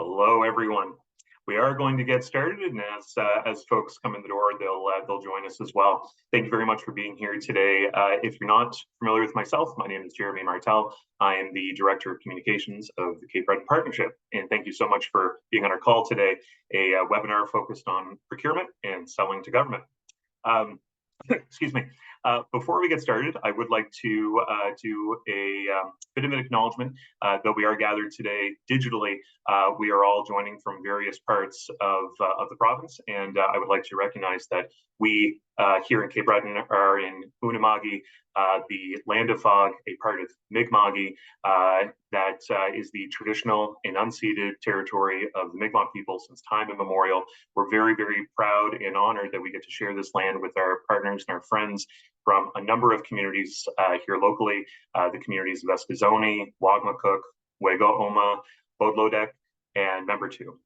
Hello, everyone. We are going to get started, and as folks come in the door, they'll join us as well. Thank you very much for being here today. If you're not familiar with myself, my name is Jeremy Martel. I am the Director of Communications of the Cape Breton Partnership, and thank you so much for being on our call today, a webinar focused on procurement and selling to government. Excuse me. Before we get started, I would like to do a bit of an acknowledgement. Though we are gathered today digitally, we are all joining from various parts of the province, and I would like to recognize that we here in Cape Breton are in Unama'ki, the land of fog, a part of Mi'kma'ki, that is the traditional and unceded territory of the Mi'kmaq people since time immemorial. We're very, very proud and honored that we get to share this land with our partners and our friends from a number of communities here locally, the communities of Eskazoni, Wagmacook, Wego-Oma, Bodlodek, and Membertou.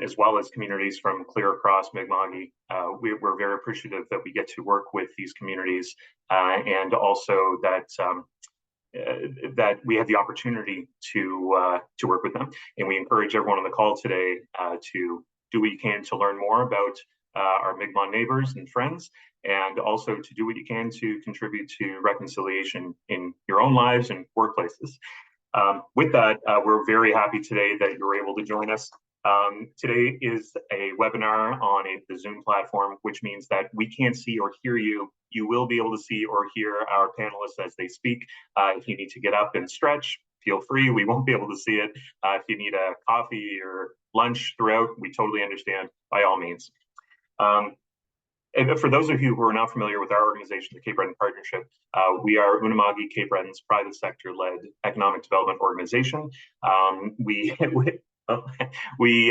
As well as communities from clear across Mi'kma'ki. We're very appreciative that we get to work with these communities, and also that that we have the opportunity to work with them. And we encourage everyone on the call today to do what you can to learn more about our Mi'kmaq neighbors and friends, and also to do what you can to contribute to reconciliation in your own lives and workplaces. With that, we're very happy today that you're able to join us. Today is a webinar on the Zoom platform, which means that we can't see or hear you. You will be able to see or hear our panelists as they speak. If you need to get up and stretch, feel free. We won't be able to see it. If you need a coffee or lunch throughout, we totally understand, by all means. And for those of you who are not familiar with our organization, the Cape Breton Partnership, we are Unama'ki Cape Breton's private sector-led economic development organization. We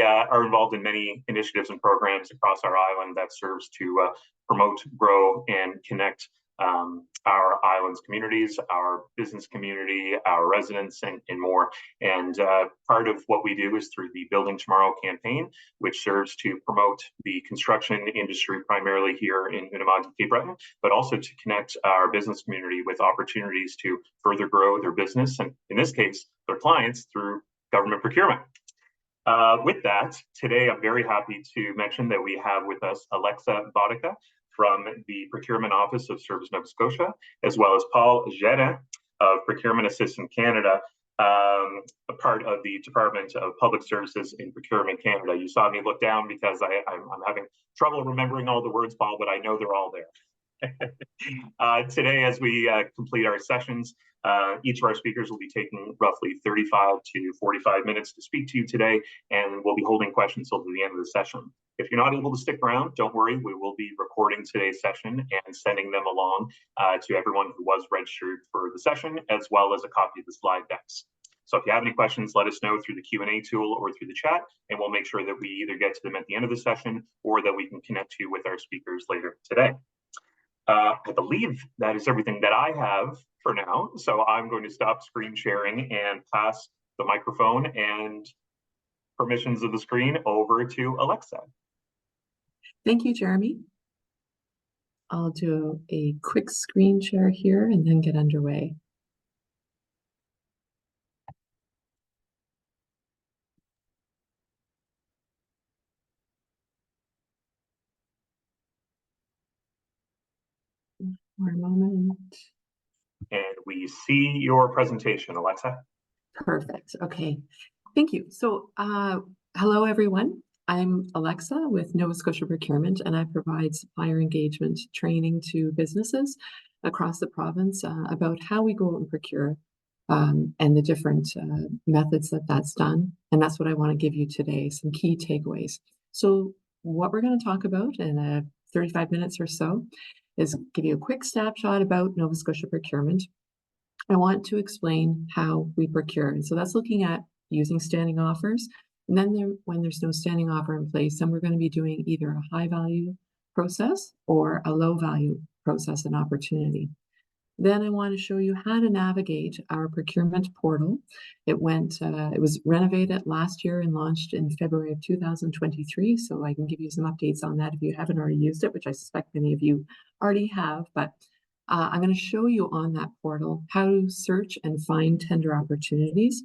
are involved in many initiatives and programs across our island that serves to promote, grow, and connect our island's communities, our business community, our residents, and more. And part of what we do is through the Building Tomorrow campaign, which serves to promote the construction industry primarily here in Unama'ki, Cape Breton, but also to connect our business community with opportunities to further grow their business, and in this case, their clients, through government procurement. With that, today I'm very happy to mention that we have with us Alexa Bodica from the Procurement Office of Service Nova Scotia, as well as Paul Gérin of Procurement Assistant Canada, a part of the Department of Public Services in Procurement Canada. You saw me look down because I'm having trouble remembering all the words, Paul, but I know they're all there. Today, as we complete our sessions, each of our speakers will be taking roughly 35 to 45 minutes to speak to you today, and we'll be holding questions until the end of the session. If you're not able to stick around, don't worry, we will be recording today's session and sending them along to everyone who was registered for the session, as well as a copy of the slide decks. So if you have any questions, let us know through the Q&A tool or through the chat, and we'll make sure that we either get to them at the end of the session or that we can connect you with our speakers later today. I believe that is everything that I have for now. So I'm going to stop screen sharing and pass the microphone and permissions of the screen over to Alexa. Thank you, Jeremy. I'll do a quick screen share here and then get underway. One moment. And we see your presentation, Alexa. Perfect. Okay. Thank you. So, hello, everyone. I'm Alexa with Nova Scotia Procurement, and I provide supplier engagement training to businesses across the province about how we go out and procure and the different methods that's done. And that's what I want to give you today, some key takeaways. So what we're going to talk about in 35 minutes or so is give you a quick snapshot about Nova Scotia Procurement. I want to explain how we procure. And so that's looking at using standing offers. And then when there's no standing offer in place, then we're going to be doing either a high value process or a low value process and opportunity. Then I want to show you how to navigate our procurement portal. It was renovated last year and launched in February of 2023. So I can give you some updates on that if you haven't already used it, which I suspect many of you already have. But I'm going to show you on that portal how to search and find tender opportunities.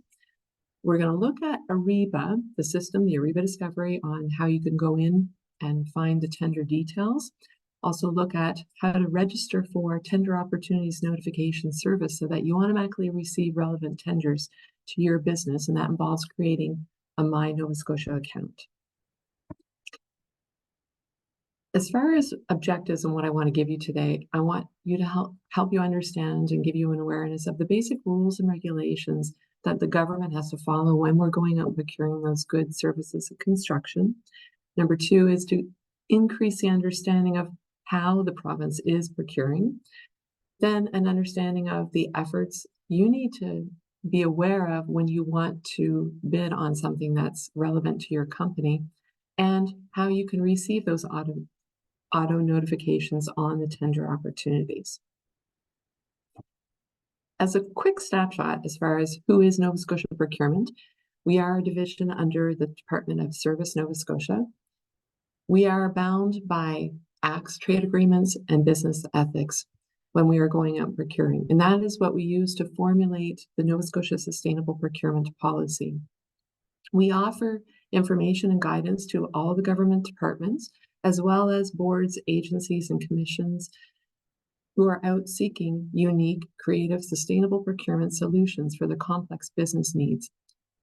We're going to look at Ariba, the system, the Ariba Discovery, on how you can go in and find the tender details. Also look at how to register for Tender Opportunities Notification Service so that you automatically receive relevant tenders to your business, and that involves creating a My Nova Scotia account. As far as objectives and what I want to give you today, I want you to help you understand and give you an awareness of the basic rules and regulations that the government has to follow when we're going out and procuring those goods, services, and construction. Number two is to increase the understanding of how the province is procuring. Then an understanding of the efforts you need to be aware of when you want to bid on something that's relevant to your company, and how you can receive those auto notifications on the tender opportunities. As a quick snapshot, as far as who is Nova Scotia Procurement, we are a division under the Department of Service Nova Scotia. We are bound by acts, trade agreements, and business ethics when we are going out procuring. And that is what we use to formulate the Nova Scotia Sustainable Procurement Policy. We offer information and guidance to all the government departments, as well as boards, agencies, and commissions who are out seeking unique, creative, sustainable procurement solutions for the complex business needs.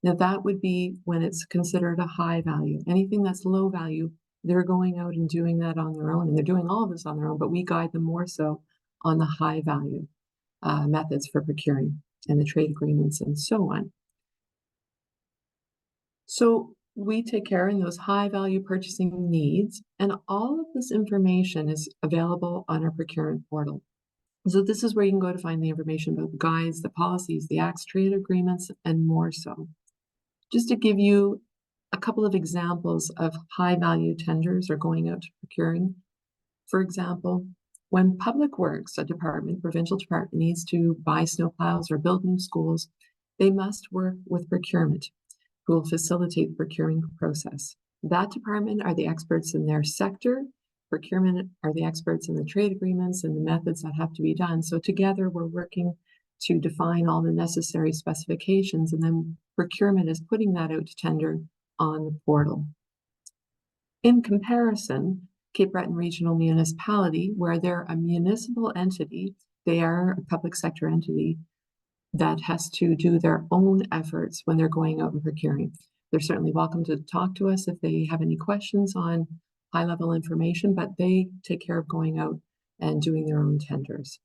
Now, that would be when it's considered a high value. Anything that's low value, they're going out and doing that on their own, and they're doing all of this on their own, but we guide them more so on the high value methods for procuring and the trade agreements and so on. So we take care in those high value purchasing needs, and all of this information is available on our procurement portal. So this is where you can go to find the information about the guides, the policies, the acts, trade agreements, and more so. Just to give you a couple of examples of high value tenders or going out to procuring. For example, when Public Works, a department, provincial department, needs to buy snowplows or build new schools, they must work with procurement, who will facilitate the procuring process. That department are the experts in their sector. Procurement are the experts in the trade agreements and the methods that have to be done. So together we're working to define all the necessary specifications, and then procurement is putting that out to tender on the portal. In comparison, Cape Breton Regional Municipality, where they're a municipal entity, they are a public sector entity that has to do their own efforts when they're going out and procuring. They're certainly welcome to talk to us if they have any questions on high-level information, but they take care of going out and doing their own tenders.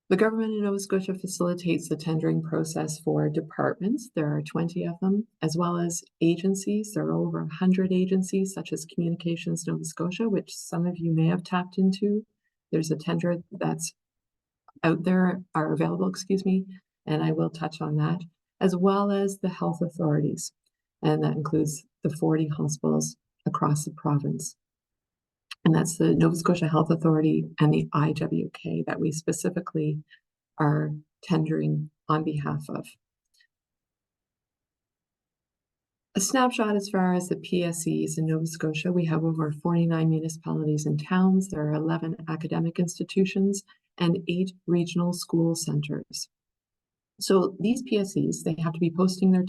The Government of Nova Scotia facilitates the tendering process for departments. There are 20 of them, as well as agencies. There are over 100 agencies, such as Communications Nova Scotia, which some of you may have tapped into. There's a tender that's out there, are available, and I will touch on that, as well as the health authorities, and that includes the 40 hospitals across the province. And that's the Nova Scotia Health Authority and the IWK that we specifically are tendering on behalf of. A snapshot as far as the PSEs in Nova Scotia, we have over 49 municipalities and towns. There are 11 academic institutions and 8 regional school centers. So these PSEs, they have to be posting their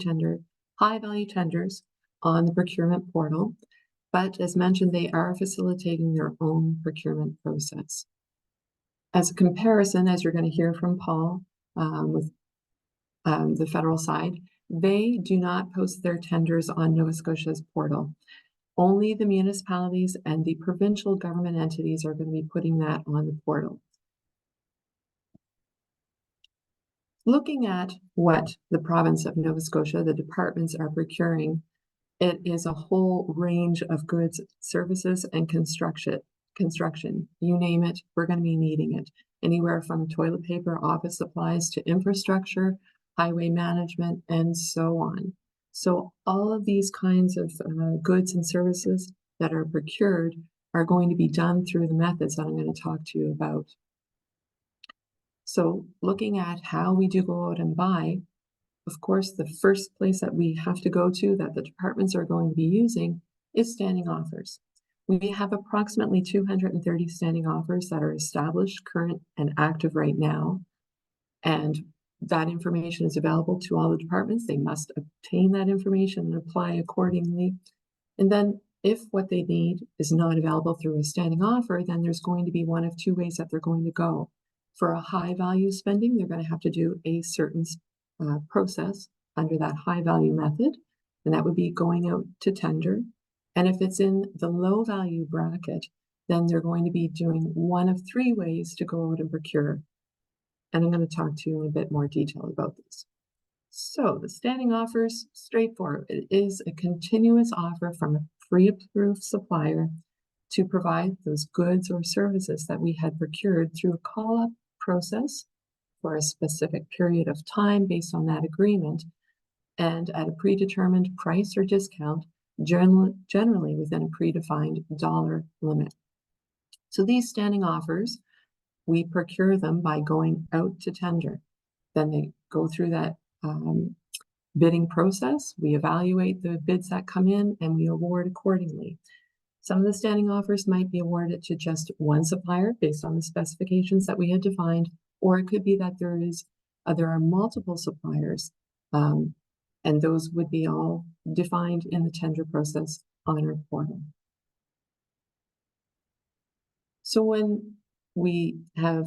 high value tenders on the procurement portal. But as mentioned, they are facilitating their own procurement process. As a comparison, as you're going to hear from Paul with the federal side, they do not post their tenders on Nova Scotia's portal. Only the municipalities and the provincial government entities are going to be putting that on the portal. Looking at what the province of Nova Scotia, the departments are procuring, it is a whole range of goods, services, and construction. You name it, we're going to be needing it. Anywhere from toilet paper, office supplies, to infrastructure, highway management, and so on. So all of these kinds of goods and services that are procured are going to be done through the methods that I'm going to talk to you about. So looking at how we do go out and buy, of course, the first place that we have to go to that the departments are going to be using is standing offers. We have approximately 230 standing offers that are established, current, and active right now. And that information is available to all the departments. They must obtain that information and apply accordingly. And then if what they need is not available through a standing offer, then there's going to be one of two ways that they're going to go. For a high value spending, they're going to have to do a certain process under that high value method, and that would be going out to tender. And if it's in the low value bracket, then they're going to be doing one of three ways to go out and procure. And I'm going to talk to you in a bit more detail about this. So the standing offers, straightforward. It is a continuous offer from a pre-approved supplier to provide those goods or services that we had procured through a call-up process for a specific period of time based on that agreement and at a predetermined price or discount, generally within a predefined dollar limit. So these standing offers, we procure them by going out to tender. Then they go through that bidding process. We evaluate the bids that come in and we award accordingly. Some of the standing offers might be awarded to just one supplier based on the specifications that we had defined, or it could be that there are multiple suppliers, and those would be all defined in the tender process on our portal. So when we have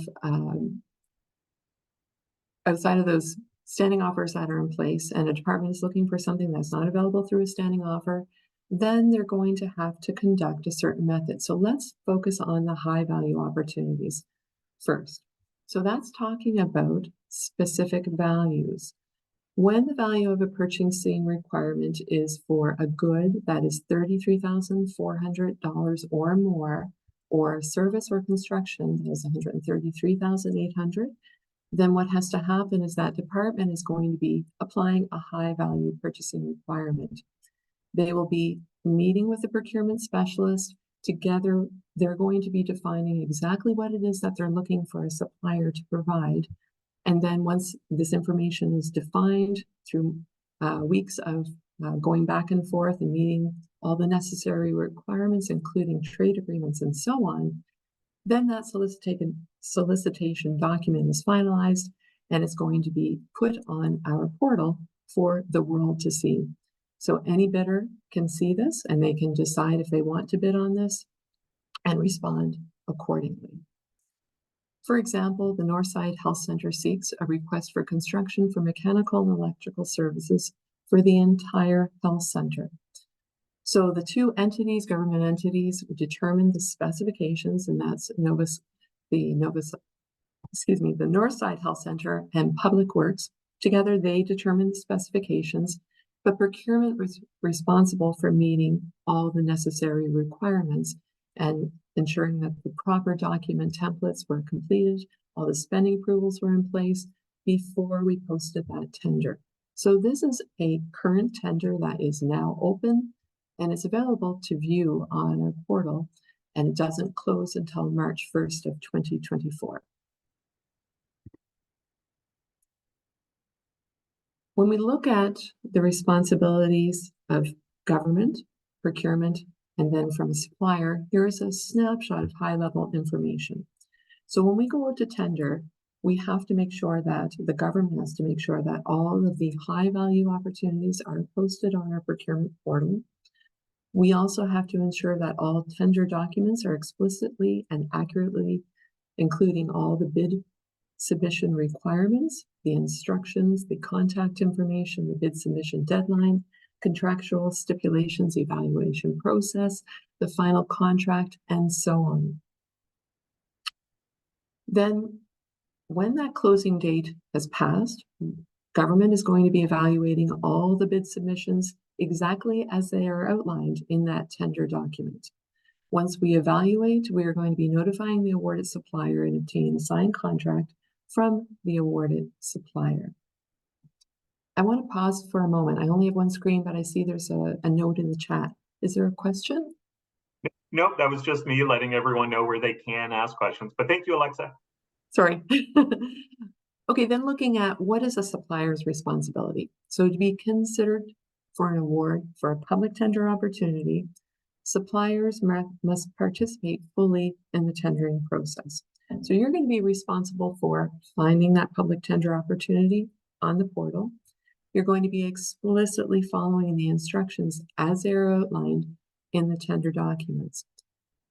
outside of those standing offers that are in place and a department is looking for something that's not available through a standing offer, then they're going to have to conduct a certain method. So let's focus on the high value opportunities first. So that's talking about specific values. When the value of a purchasing requirement is for a good that is $33,400 or more, or service or construction that is $133,800, then what has to happen is that department is going to be applying a high value purchasing requirement. They will be meeting with the procurement specialist. Together, they're going to be defining exactly what it is that they're looking for a supplier to provide. And then once this information is defined through weeks of going back and forth and meeting all the necessary requirements, including trade agreements and so on, then that solicitation document is finalized and it's going to be put on our portal for the world to see. So any bidder can see this and they can decide if they want to bid on this and respond accordingly. For example, the Northside Health Centre seeks a request for construction for mechanical and electrical services for the entire health centre. So the two entities, government entities, determine the specifications, and that's the Northside Health Centre and Public Works. Together, they determine the specifications, but procurement was responsible for meeting all the necessary requirements and ensuring that the proper document templates were completed, all the spending approvals were in place before we posted that tender. So this is a current tender that is now open and it's available to view on our portal, and it doesn't close until March 1st of 2024. When we look at the responsibilities of government, procurement, and then from a supplier, here's a snapshot of high-level information. So when we go out to tender, we have to make sure that the government has to make sure that all of the high-value opportunities are posted on our procurement portal. We also have to ensure that all tender documents are explicitly and accurately including all the bid submission requirements, the instructions, the contact information, the bid submission deadline, contractual stipulations, evaluation process, the final contract, and so on. Then when that closing date has passed, government is going to be evaluating all the bid submissions exactly as they are outlined in that tender document. Once we evaluate, we are going to be notifying the awarded supplier and obtaining a signed contract from the awarded supplier. I want to pause for a moment. I only have one screen, but I see there's a note in the chat. Is there a question? Nope, that was just me letting everyone know where they can ask questions. But thank you, Alexa. Sorry. Okay, then looking at what is a supplier's responsibility. So to be considered for an award for a public tender opportunity, suppliers must participate fully in the tendering process. So you're going to be responsible for finding that public tender opportunity on the portal. You're going to be explicitly following the instructions as they are outlined in the tender documents,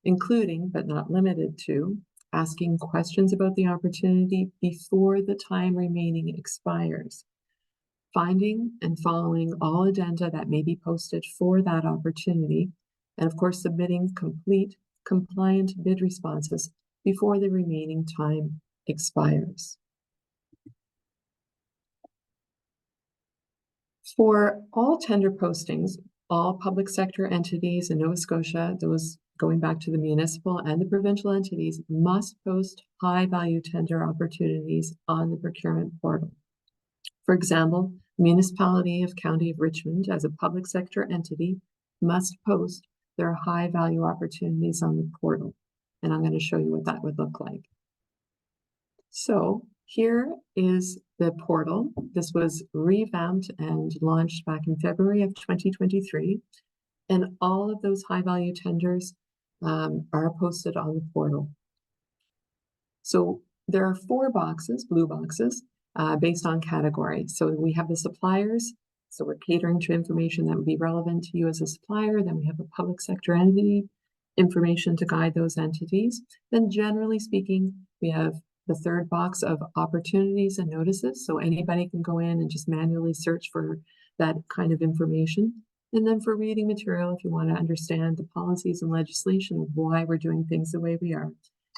including, but not limited to, asking questions about the opportunity before the time remaining expires, finding and following all addenda that may be posted for that opportunity, and of course submitting compliant bid responses before the remaining time expires. For all tender postings, all public sector entities in Nova Scotia, those going back to the municipal and the provincial entities, must post high-value tender opportunities on the procurement portal. For example, the municipality of County of Richmond, as a public sector entity, must post their high-value opportunities on the portal. And I'm going to show you what that would look like. So here is the portal. This was revamped and launched back in February of 2023. And all of those high-value tenders are posted on the portal. So there are 4 boxes, blue boxes, based on category. So we have the suppliers. So we're catering to information that would be relevant to you as a supplier. Then we have a public sector entity, information to guide those entities. Then generally speaking, we have the 3rd box of opportunities and notices. So anybody can go in and just manually search for that kind of information. And then for reading material, if you want to understand the policies and legislation of why we're doing things the way we are,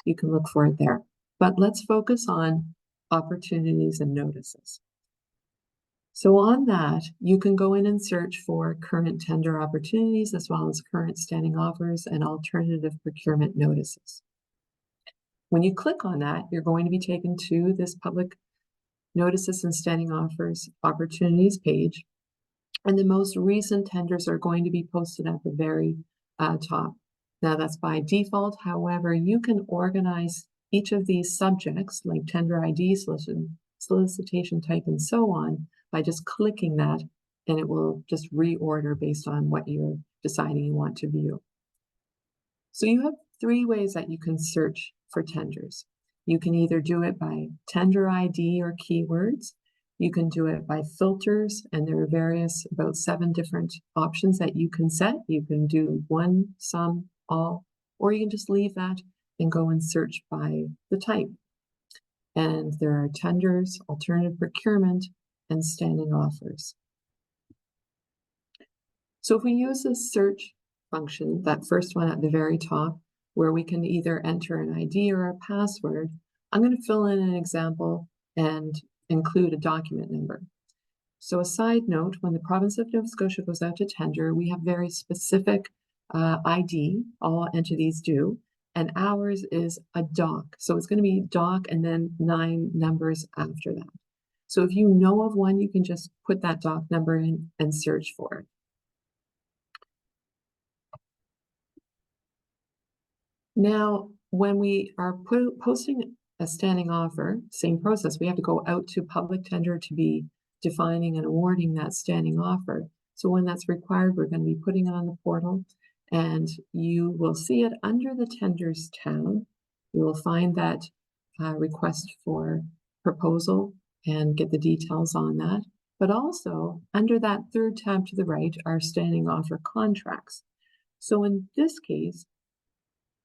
you can look for it there. But let's focus on opportunities and notices. So on that, you can go in and search for current tender opportunities as well as current standing offers and alternative procurement notices. When you click on that, you're going to be taken to this public notices and standing offers opportunities page. And the most recent tenders are going to be posted at the very top. Now that's by default. However, you can organize each of these subjects like tender ID, solicitation type, and so on by just clicking that, and it will just reorder based on what you're deciding you want to view. So you have 3 ways that you can search for tenders. You can either do it by tender ID or keywords. You can do it by filters, and there are about 7 different options that you can set. You can do 1, some, all, or you can just leave that and go and search by the type. And there are tenders, alternative procurement, and standing offers. So if we use this search function, that first one at the very top, where we can either enter an ID or a password, I'm going to fill in an example and include a document number. So a side note, when the province of Nova Scotia goes out to tender, we have very specific ID, all entities do, and ours is a doc. So it's going to be doc and then 9 numbers after that. So if you know of one, you can just put that doc number in and search for it. Now, when we are posting a standing offer, same process, we have to go out to public tender to be defining and awarding that standing offer. So when that's required, we're going to be putting it on the portal, and you will see it under the tenders tab. You will find that request for proposal and get the details on that. But also under that 3rd tab to the right are standing offer contracts. So in this case,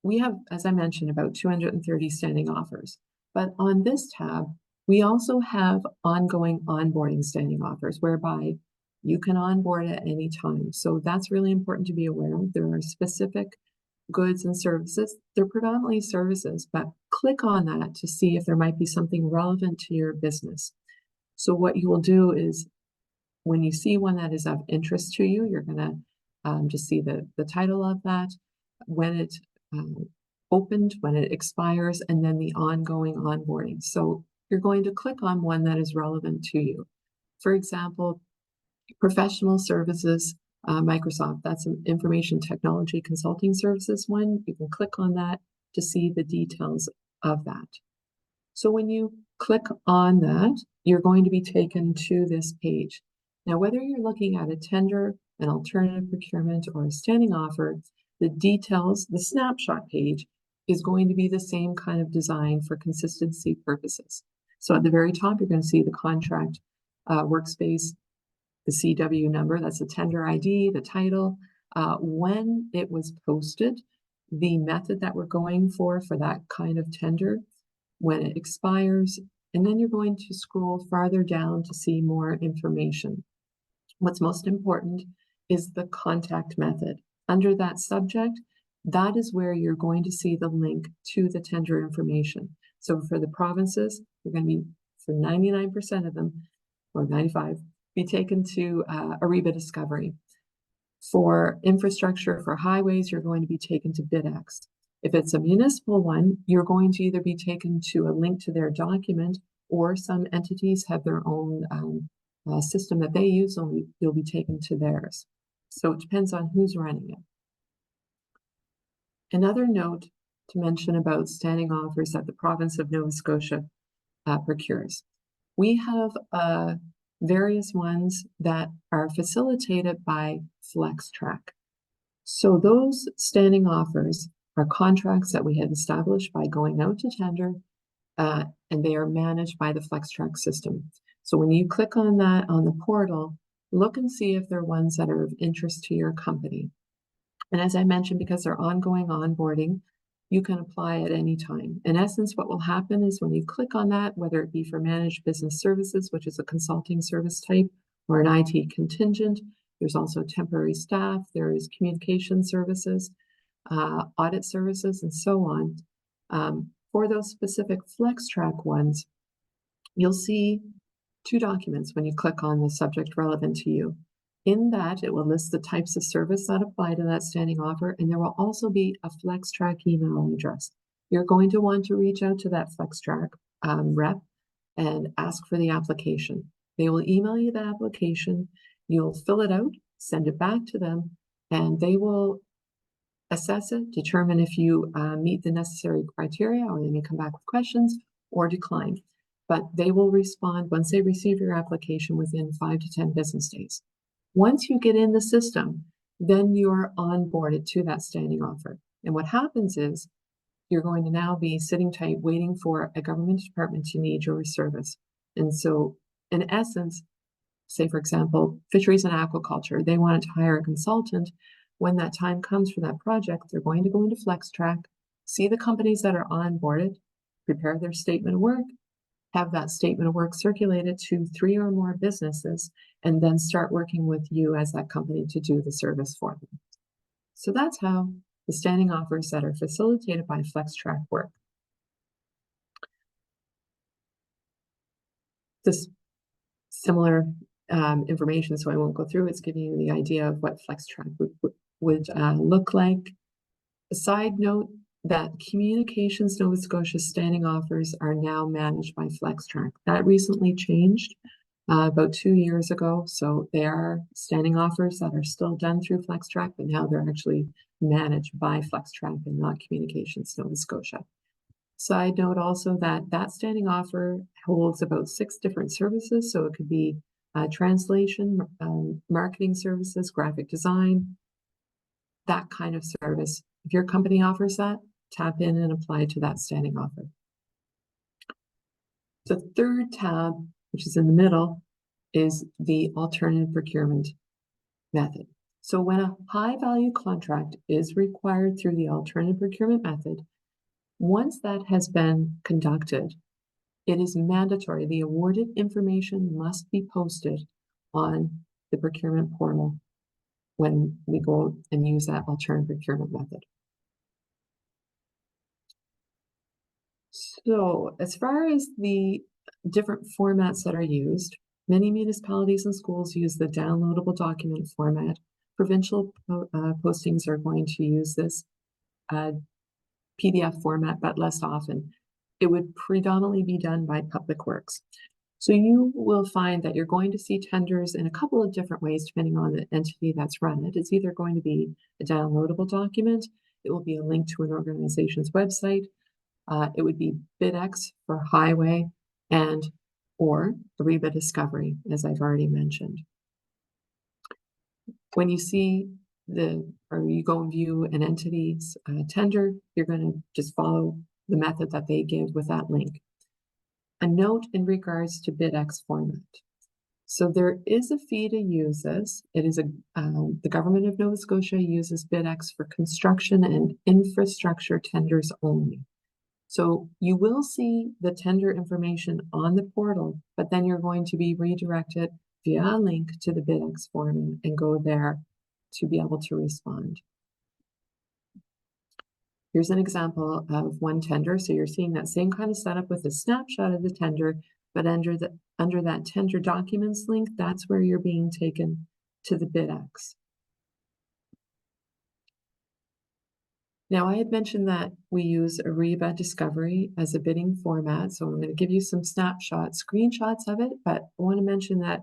we have, as I mentioned, about 230 standing offers. But on this tab, we also have ongoing onboarding standing offers, whereby you can onboard at any time. So that's really important to be aware of. There are specific goods and services. They're predominantly services, but click on that to see if there might be something relevant to your business. So what you will do is, when you see one that is of interest to you, you're going to just see the title of that, when it opened, when it expires, and then the ongoing onboarding. So you're going to click on one that is relevant to you. For example, professional services, Microsoft, that's an information technology consulting services one. You can click on that to see the details of that. So when you click on that, you're going to be taken to this page. Now, whether you're looking at a tender, an alternative procurement, or a standing offer, the details, the snapshot page, is going to be the same kind of design for consistency purposes. So at the very top, you're going to see the contract workspace, the CW number, that's the tender ID, the title, when it was posted, the method that we're going for that kind of tender, when it expires, and then you're going to scroll farther down to see more information. What's most important is the contact method. Under that subject, that is where you're going to see the link to the tender information. So for the provinces, you're going to be, for 99% of them, or 95, be taken to Ariba Discovery. For infrastructure, for highways, you're going to be taken to BidX. If it's a municipal one, you're going to either be taken to a link to their document, or some entities have their own system that they use, and you'll be taken to theirs. So it depends on who's running it. Another note to mention about standing offers that the province of Nova Scotia procures. We have various ones that are facilitated by FlexTrack. So those standing offers are contracts that we had established by going out to tender, and they are managed by the FlexTrack system. So when you click on that on the portal, look and see if they're ones that are of interest to your company. And as I mentioned, because they're ongoing onboarding, you can apply at any time. In essence, what will happen is when you click on that, whether it be for managed business services, which is a consulting service type, or an IT contingent, there's also temporary staff, there is communication services, audit services, and so on. For those specific FlexTrack ones, you'll see two documents when you click on the subject relevant to you. In that, it will list the types of service that apply to that standing offer, and there will also be a FlexTrack email address. You're going to want to reach out to that FlexTrack rep and ask for the application. They will email you the application, you'll fill it out, send it back to them, and they will assess it, determine if you meet the necessary criteria, or they may come back with questions or decline. But they will respond once they receive your application within 5 to 10 business days. Once you get in the system, then you're onboarded to that standing offer. And what happens is you're going to now be sitting tight, waiting for a government department to need your service. And so, in essence, say, for example, fisheries and aquaculture, they wanted to hire a consultant. When that time comes for that project, they're going to go into FlexTrack, see the companies that are onboarded, prepare their statement of work, have that statement of work circulated to 3 or more businesses, and then start working with you as that company to do the service for them. So that's how the standing offers that are facilitated by FlexTrack work. This similar information, so I won't go through, it's giving you the idea of what FlexTrack would look like. A side note, that Communications Nova Scotia standing offers are now managed by FlexTrack. That recently changed about 2 years ago. So they are standing offers that are still done through FlexTrack, but now they're actually managed by FlexTrack and not Communications Nova Scotia. Side note also that that standing offer holds about 6 different services. So it could be translation, marketing services, graphic design, that kind of service. If your company offers that, tap in and apply to that standing offer. The third tab, which is in the middle, is the alternative procurement method. So when a high-value contract is required through the alternative procurement method, once that has been conducted, it is mandatory. The awarded information must be posted on the procurement portal when we go and use that alternative procurement method. So as far as the different formats that are used, many municipalities and schools use the downloadable document format. Provincial postings are going to use this PDF format, but less often. It would predominantly be done by Public Works. So you will find that you're going to see tenders in a couple of different ways, depending on the entity that's run it. It's either going to be a downloadable document, it will be a link to an organization's website, it would be BidX for highway, and or Ariba Discovery, as I've already mentioned. When you see or you go and view an entity's tender, you're going to just follow the method that they give with that link. A note in regards to BidX format. So there is a fee to use this. It is the Government of Nova Scotia uses BidX for construction and infrastructure tenders only. So you will see the tender information on the portal, but then you're going to be redirected via a link to the BidX format and go there to be able to respond. Here's an example of one tender. So you're seeing that same kind of setup with a snapshot of the tender, but under that tender documents link, that's where you're being taken to the BidX. Now, I had mentioned that we use Ariba Discovery as a bidding format, so I'm going to give you some screenshots of it, but I want to mention that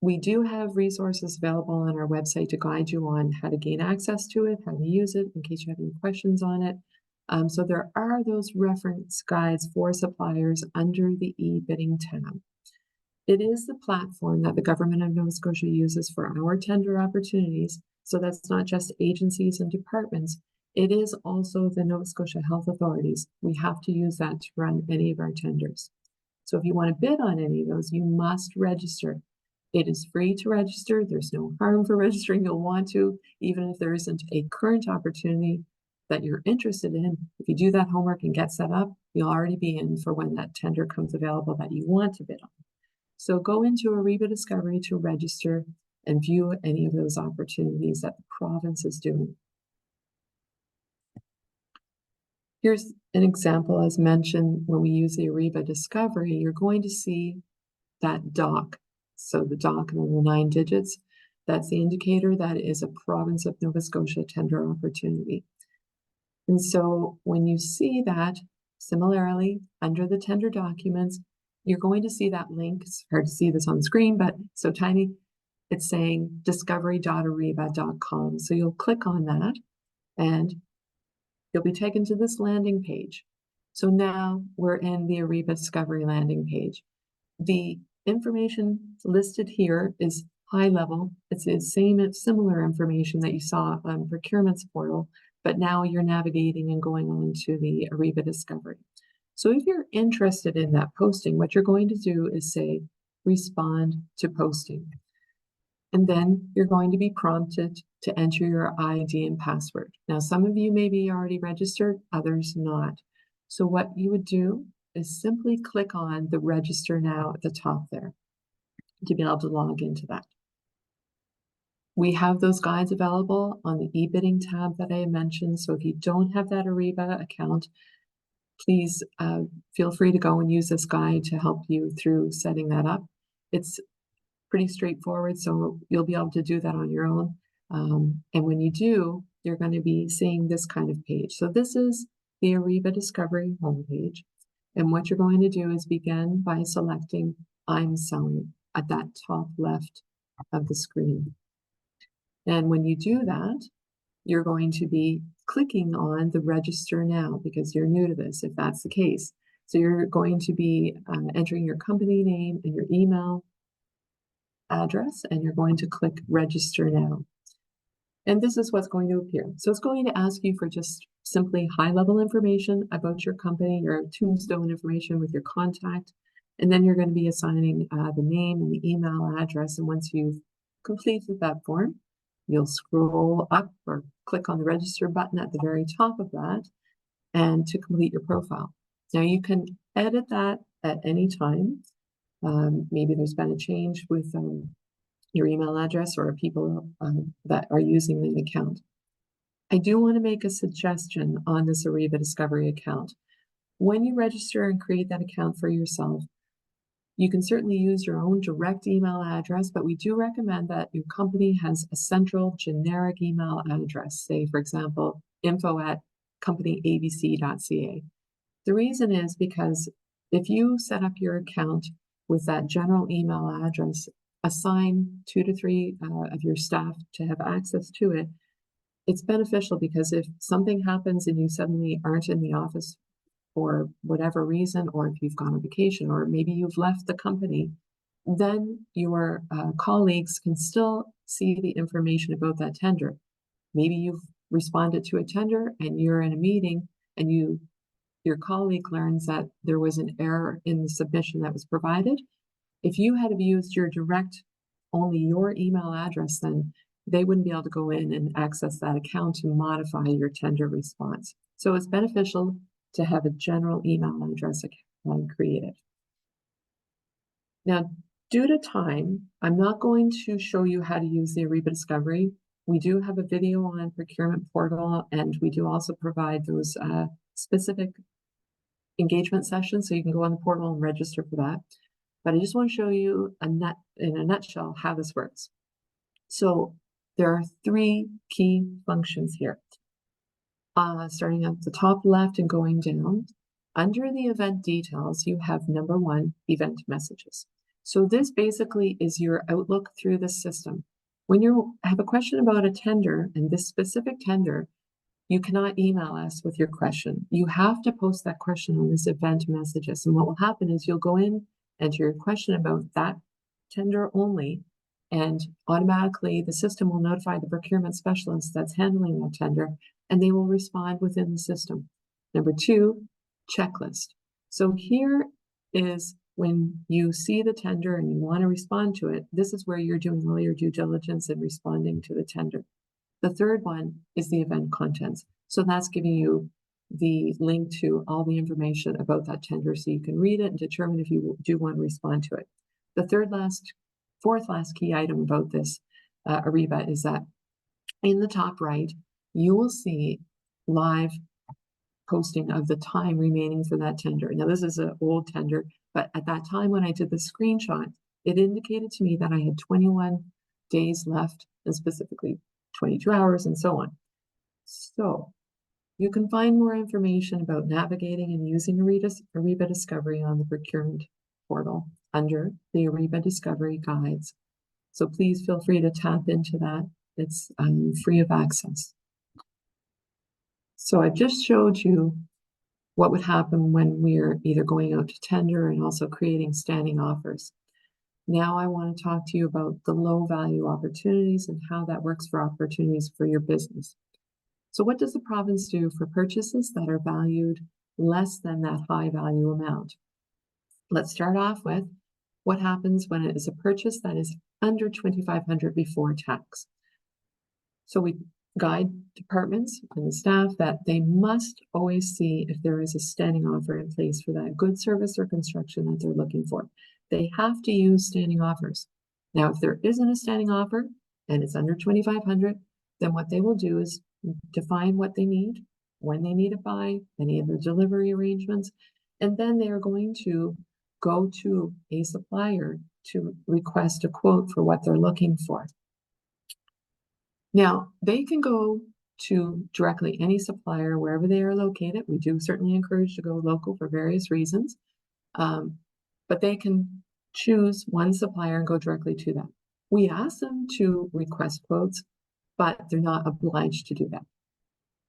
we do have resources available on our website to guide you on how to gain access to it, how to use it, in case you have any questions on it. So there are those reference guides for suppliers under the e-bidding tab. It is the platform that the Government of Nova Scotia uses for our tender opportunities, so that's not just agencies and departments. It is also the Nova Scotia Health Authorities. We have to use that to run any of our tenders. So if you want to bid on any of those, you must register. It is free to register. There's no harm for registering. You'll want to, even if there isn't a current opportunity that you're interested in. If you do that homework and get set up, you'll already be in for when that tender comes available that you want to bid on. So go into Ariba Discovery to register and view any of those opportunities that the province is doing. Here's an example, as mentioned, when we use the Ariba Discovery, you're going to see that doc. So the doc and then the 9 digits, that's the indicator that is a Province of Nova Scotia tender opportunity. And so when you see that, similarly, under the tender documents, you're going to see that link. It's hard to see this on screen, but so tiny. It's saying discovery.ariba.com. So you'll click on that and you'll be taken to this landing page. So now we're in the Ariba Discovery landing page. The information listed here is high level. It's the similar information that you saw on Procurement's portal, but now you're navigating and going on to the Ariba Discovery. So if you're interested in that posting, what you're going to do is say, respond to posting. And then you're going to be prompted to enter your ID and password. Now, some of you may be already registered, others not. So what you would do is simply click on the register now at the top there to be able to log into that. We have those guides available on the e-bidding tab that I mentioned. So if you don't have that Ariba account, please feel free to go and use this guide to help you through setting that up. It's pretty straightforward, so you'll be able to do that on your own. And when you do, you're going to be seeing this kind of page. So this is the Ariba Discovery homepage. And what you're going to do is begin by selecting I'm selling at that top left of the screen. And when you do that, you're going to be clicking on the register now because you're new to this, if that's the case. So you're going to be entering your company name and your email address, and you're going to click register now. And this is what's going to appear. So it's going to ask you for just simply high-level information about your company, your tombstone information with your contact, and then you're going to be assigning the name and the email address. And once you've completed that form, you'll scroll up or click on the register button at the very top of that and to complete your profile. Now you can edit that at any time. Maybe there's been a change with your email address or people that are using the account. I do want to make a suggestion on this Ariba Discovery account. When you register and create that account for yourself, you can certainly use your own direct email address, but we do recommend that your company has a central generic email address, say, for example, info@companyabc.ca. The reason is because if you set up your account with that general email address, assign 2 to 3 of your staff to have access to it, it's beneficial because if something happens and you suddenly aren't in the office for whatever reason, or if you've gone on vacation, or maybe you've left the company, then your colleagues can still see the information about that tender. Maybe you've responded to a tender and you're in a meeting and your colleague learns that there was an error in the submission that was provided. If you had used your only your email address, then they wouldn't be able to go in and access that account to modify your tender response. So it's beneficial to have a general email address account created. Now, due to time, I'm not going to show you how to use the Ariba Discovery. We do have a video on Procurement Portal, and we do also provide those specific engagement sessions, so you can go on the portal and register for that. But I just want to show you in a nutshell how this works. So there are 3 key functions here. Starting at the top left and going down, under the event details, you have number 1, event messages. So this basically is your outlook through the system. When you have a question about a tender, and this specific tender, you cannot email us with your question. You have to post that question on this event messages. And what will happen is you'll go in, enter your question about that tender only, and automatically the system will notify the procurement specialist that's handling that tender, and they will respond within the system. Number 2, checklist. So here is when you see the tender and you want to respond to it, this is where you're doing all your due diligence and responding to the tender. The third one is the event contents. So that's giving you the link to all the information about that tender so you can read it and determine if you do want to respond to it. The fourth last key item about this Ariba is that in the top right, you will see live posting of the time remaining for that tender. Now, this is an old tender, but at that time when I did the screenshot, it indicated to me that I had 21 days left, and specifically 22 hours and so on. So you can find more information about navigating and using Ariba Discovery on the Procurement Portal under the Ariba Discovery Guides. So please feel free to tap into that. It's free of access. So I've just showed you what would happen when we're either going out to tender and also creating standing offers. Now I want to talk to you about the low value opportunities and how that works for opportunities for your business. So what does the province do for purchases that are valued less than that high value amount? Let's start off with what happens when it is a purchase that is under $2,500 before tax. So we guide departments and the staff that they must always see if there is a standing offer in place for that good service or construction that they're looking for. They have to use standing offers. Now, if there isn't a standing offer and it's under $2,500, then what they will do is define what they need, when they need it by, any of the delivery arrangements, and then they are going to go to a supplier to request a quote for what they're looking for. Now, they can go to directly any supplier wherever they are located. We do certainly encourage to go local for various reasons, but they can choose one supplier and go directly to them. We ask them to request quotes, but they're not obliged to do that.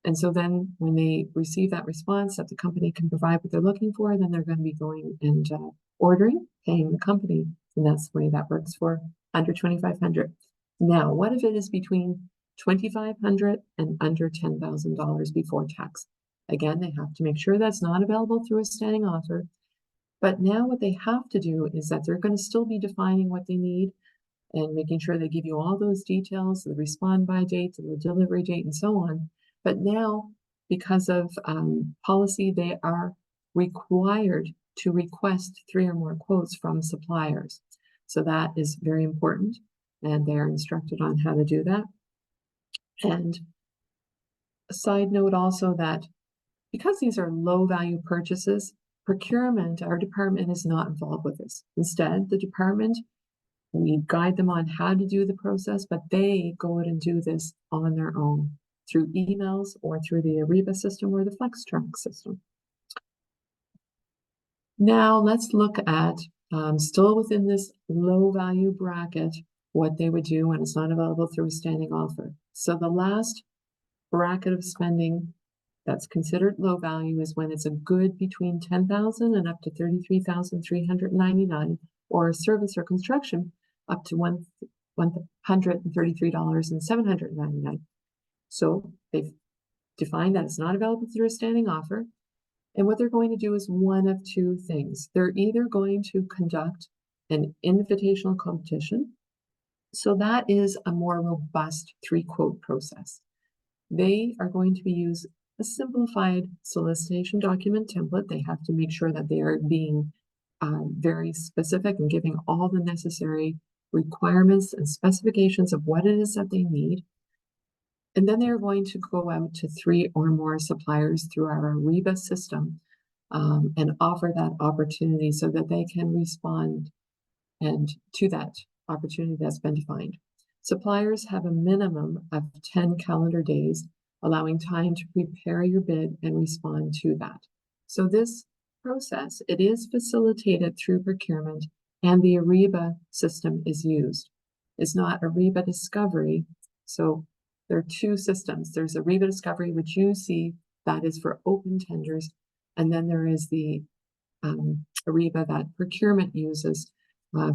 And so then when they receive that response that the company can provide what they're looking for, then they're going to be going and ordering, paying the company. And that's the way that works for under $2,500. Now, what if it is between $2,500 and under $10,000 before tax? Again, they have to make sure that's not available through a standing offer. But now what they have to do is that they're going to still be defining what they need and making sure they give you all those details, the respond by date, the delivery date, and so on. But now, because of policy, they are required to request 3 or more quotes from suppliers. So that is very important, and they are instructed on how to do that. And a side note also that because these are low value purchases, procurement, our department is not involved with this. Instead, the department, we guide them on how to do the process, but they go out and do this on their own through emails or through the Ariba system or the FlexTrack system. Now let's look at, still within this low value bracket, what they would do when it's not available through a standing offer. So the last bracket of spending that's considered low value is when it's a good between $10,000 and up to $33,399 or service or construction up to $133,799. So they've defined that it's not available through a standing offer. And what they're going to do is one of two things. They're either going to conduct an invitational competition. So that is a more robust 3-quote process. They are going to use a simplified solicitation document template. They have to make sure that they are being very specific and giving all the necessary requirements and specifications of what it is that they need. And then they're going to go out to 3 or more suppliers through our Ariba system and offer that opportunity so that they can respond and to that opportunity that's been defined. Suppliers have a minimum of 10 calendar days, allowing time to prepare your bid and respond to that. So this process, it is facilitated through procurement, and the Ariba system is used. It's not Ariba Discovery. So there are 2 systems. There's Ariba Discovery, which you see, that is for open tenders, and then there is the Ariba that procurement uses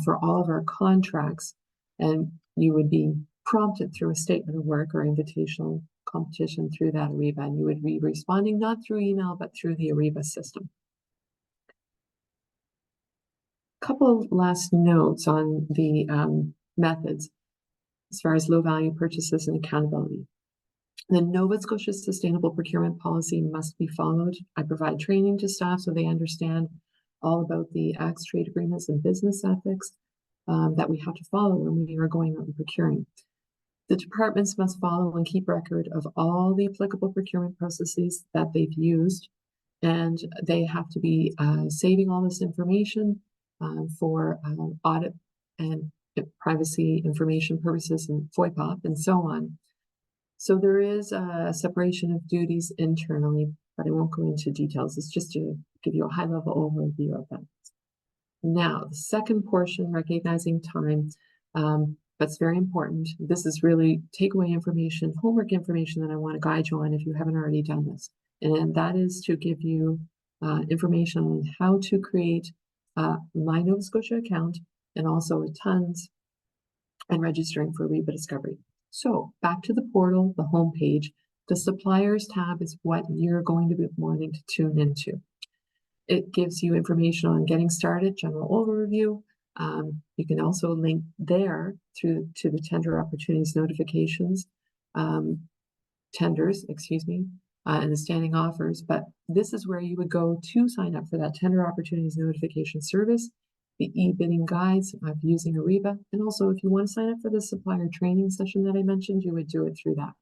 for all of our contracts, and you would be prompted through a statement of work or invitational competition through that Ariba, and you would be responding not through email but through the Ariba system. Couple last notes on the methods as far as low value purchases and accountability. The Nova Scotia Sustainable Procurement Policy must be followed. I provide training to staff so they understand all about the acts, trade agreements, and business ethics that we have to follow when we are going out and procuring. The departments must follow and keep record of all the applicable procurement processes that they've used, and they have to be saving all this information for audit and privacy information purposes and FOIPOP and so on. So there is a separation of duties internally, but I won't go into details. It's just to give you a high-level overview of that. Now, the second portion, recognizing time, that's very important. This is really takeaway information, homework information that I want to guide you on if you haven't already done this. And that is to give you information on how to create My Nova Scotia account and also a TONS and registering for Ariba Discovery. So back to the portal, the home page. The suppliers tab is what you're going to be wanting to tune into. It gives you information on getting started, general overview. You can also link there to the tender opportunities notifications, tenders, and the standing offers. But this is where you would go to sign up for that tender opportunities notification service, the e-bidding guides of using Ariba, and also if you want to sign up for the supplier training session that I mentioned, you would do it through that.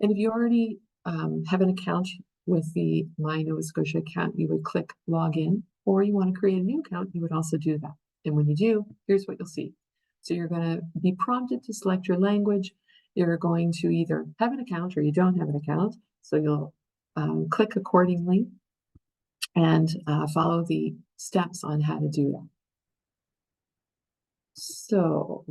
And if you already have an account with the My Nova Scotia account, you would click login, or you want to create a new account, you would also do that. And when you do, here's what you'll see. So you're going to be prompted to select your language. You're going to either have an account or you don't have an account. So you'll click accordingly and follow the steps on how to do that. So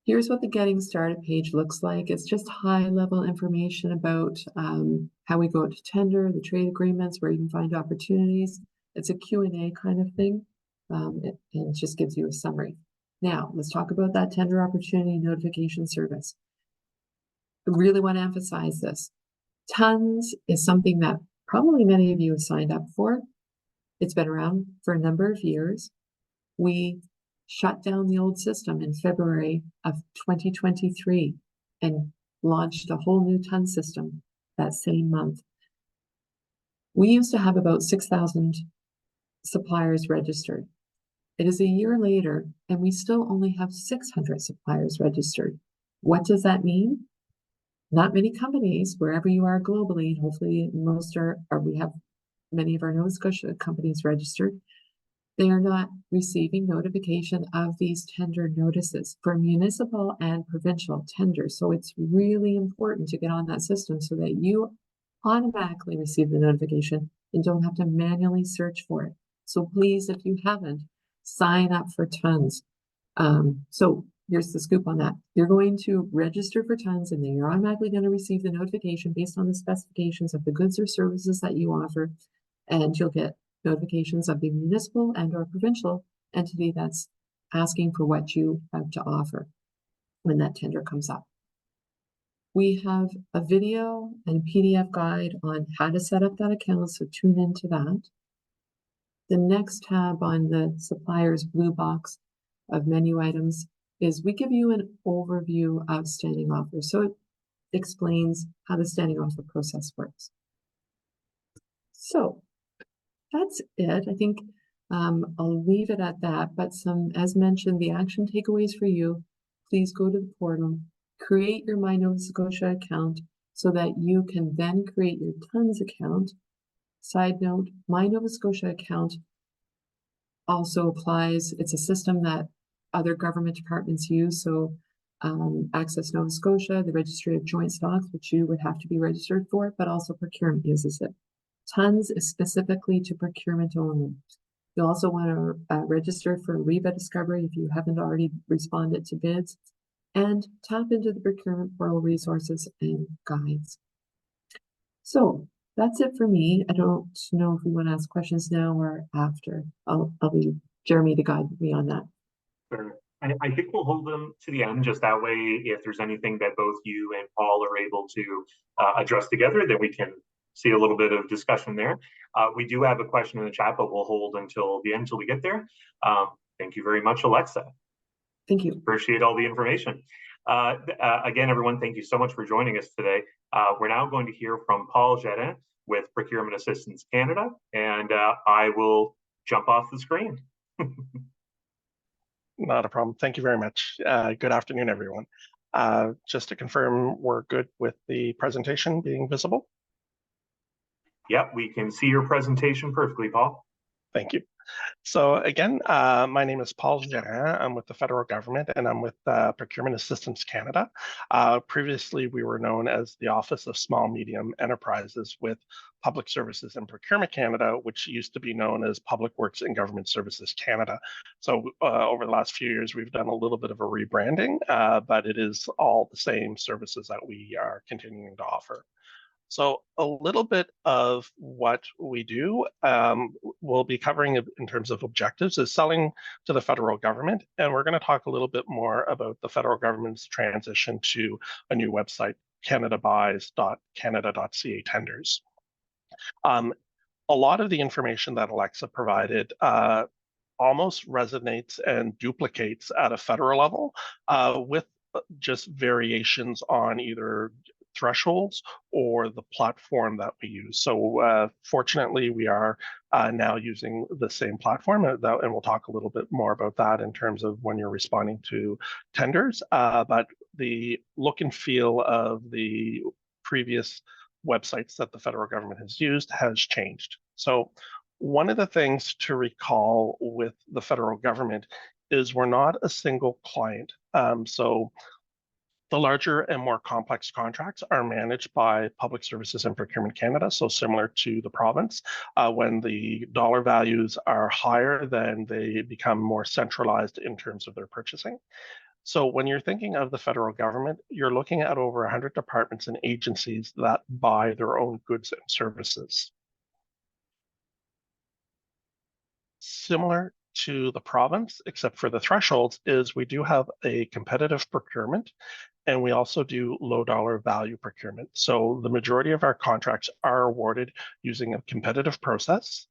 here's what the Getting Started page looks like. It's just high-level information about how we go to tender, the trade agreements, where you can find opportunities. It's a Q&A kind of thing, and it just gives you a summary. Now, let's talk about that tender opportunity notification service. I really want to emphasize this. TONS is something that probably many of you have signed up for. It's been around for a number of years. We shut down the old system in February of 2023 and launched a whole new TONS system that same month. We used to have about 6,000 suppliers registered. It is a year later, and we still only have 600 suppliers registered. What does that mean? Not many companies, wherever you are globally, hopefully most are, or we have many of our Nova Scotia companies registered, they are not receiving notification of these tender notices for municipal and provincial tenders. So it's really important to get on that system so that you automatically receive the notification and don't have to manually search for it. So please, if you haven't, sign up for TONS. So here's the scoop on that. You're going to register for TONS, and then you're automatically going to receive the notification based on the specifications of the goods or services that you offer, and you'll get notifications of the municipal and or provincial entity that's asking for what you have to offer when that tender comes up. We have a video and a PDF guide on how to set up that account, so tune into that. The next tab on the supplier's blue box of menu items is we give you an overview of standing offers. So it explains how the standing offer process works. So that's it. I think I'll leave it at that, but as mentioned, the action takeaways for you, please go to the portal, create your My Nova Scotia account so that you can then create your TONS account. Side note, My Nova Scotia account also applies. It's a system that other government departments use. So Access Nova Scotia, the Registry of Joint Stocks, which you would have to be registered for, but also Procurement uses it. TONS is specifically to procurement only. You'll also want to register for REBA Discovery if you haven't already responded to bids, and tap into the procurement portal resources and guides. So that's it for me. I don't know if we want to ask questions now or after. I'll leave Jeremy to guide me on that. Sure. I think we'll hold them to the end, just that way, if there's anything that both you and Paul are able to address together, then we can see a little bit of discussion there. We do have a question in the chat, but we'll hold until the end, till we get there. Thank you very much, Alexa. Thank you. Appreciate all the information. Again, everyone, thank you so much for joining us today. We're now going to hear from Paul Gérin with Procurement Assistance Canada, and I will jump off the screen. Not a problem. Thank you very much. Good afternoon, everyone. Just to confirm, we're good with the presentation being visible? Yep, we can see your presentation perfectly, Paul. Thank you. So again, my name is Paul Gérin. I'm with the federal government, and I'm with Procurement Assistance Canada. Previously, we were known as the Office of Small Medium Enterprises with Public Services and Procurement Canada, which used to be known as Public Works and Government Services Canada. So over the last few years, we've done a little bit of a rebranding, but it is all the same services that we are continuing to offer. So a little bit of what we do, we'll be covering in terms of objectives, is selling to the federal government. And we're going to talk a little bit more about the federal government's transition to a new website, canadabuys.canada.ca tenders. A lot of the information that Alexa provided almost resonates and duplicates at a federal level with just variations on either thresholds or the platform that we use. So fortunately, we are now using the same platform, and we'll talk a little bit more about that in terms of when you're responding to tenders. But the look and feel of the previous websites that the federal government has used has changed. So one of the things to recall with the federal government is we're not a single client. So the larger and more complex contracts are managed by Public Services and Procurement Canada, so similar to the province. When the dollar values are higher, then they become more centralized in terms of their purchasing. So when you're thinking of the federal government, you're looking at over 100 departments and agencies that buy their own goods and services. Similar to the province, except for the thresholds, is we do have a competitive procurement, and we also do low dollar value procurement. So the majority of our contracts are awarded using a competitive process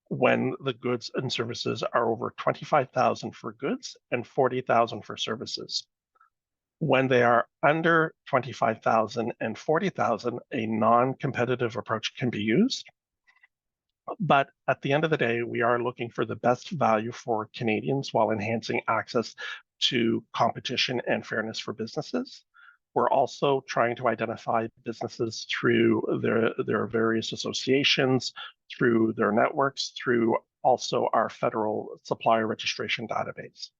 when the goods and services are over $25,000 for goods and $40,000 for services. When they are under $25,000 and $40,000, a non-competitive approach can be used. But at the end of the day, we are looking for the best value for Canadians while enhancing access to competition and fairness for businesses. We're also trying to identify businesses through their various associations, through their networks, through also our federal supplier registration database.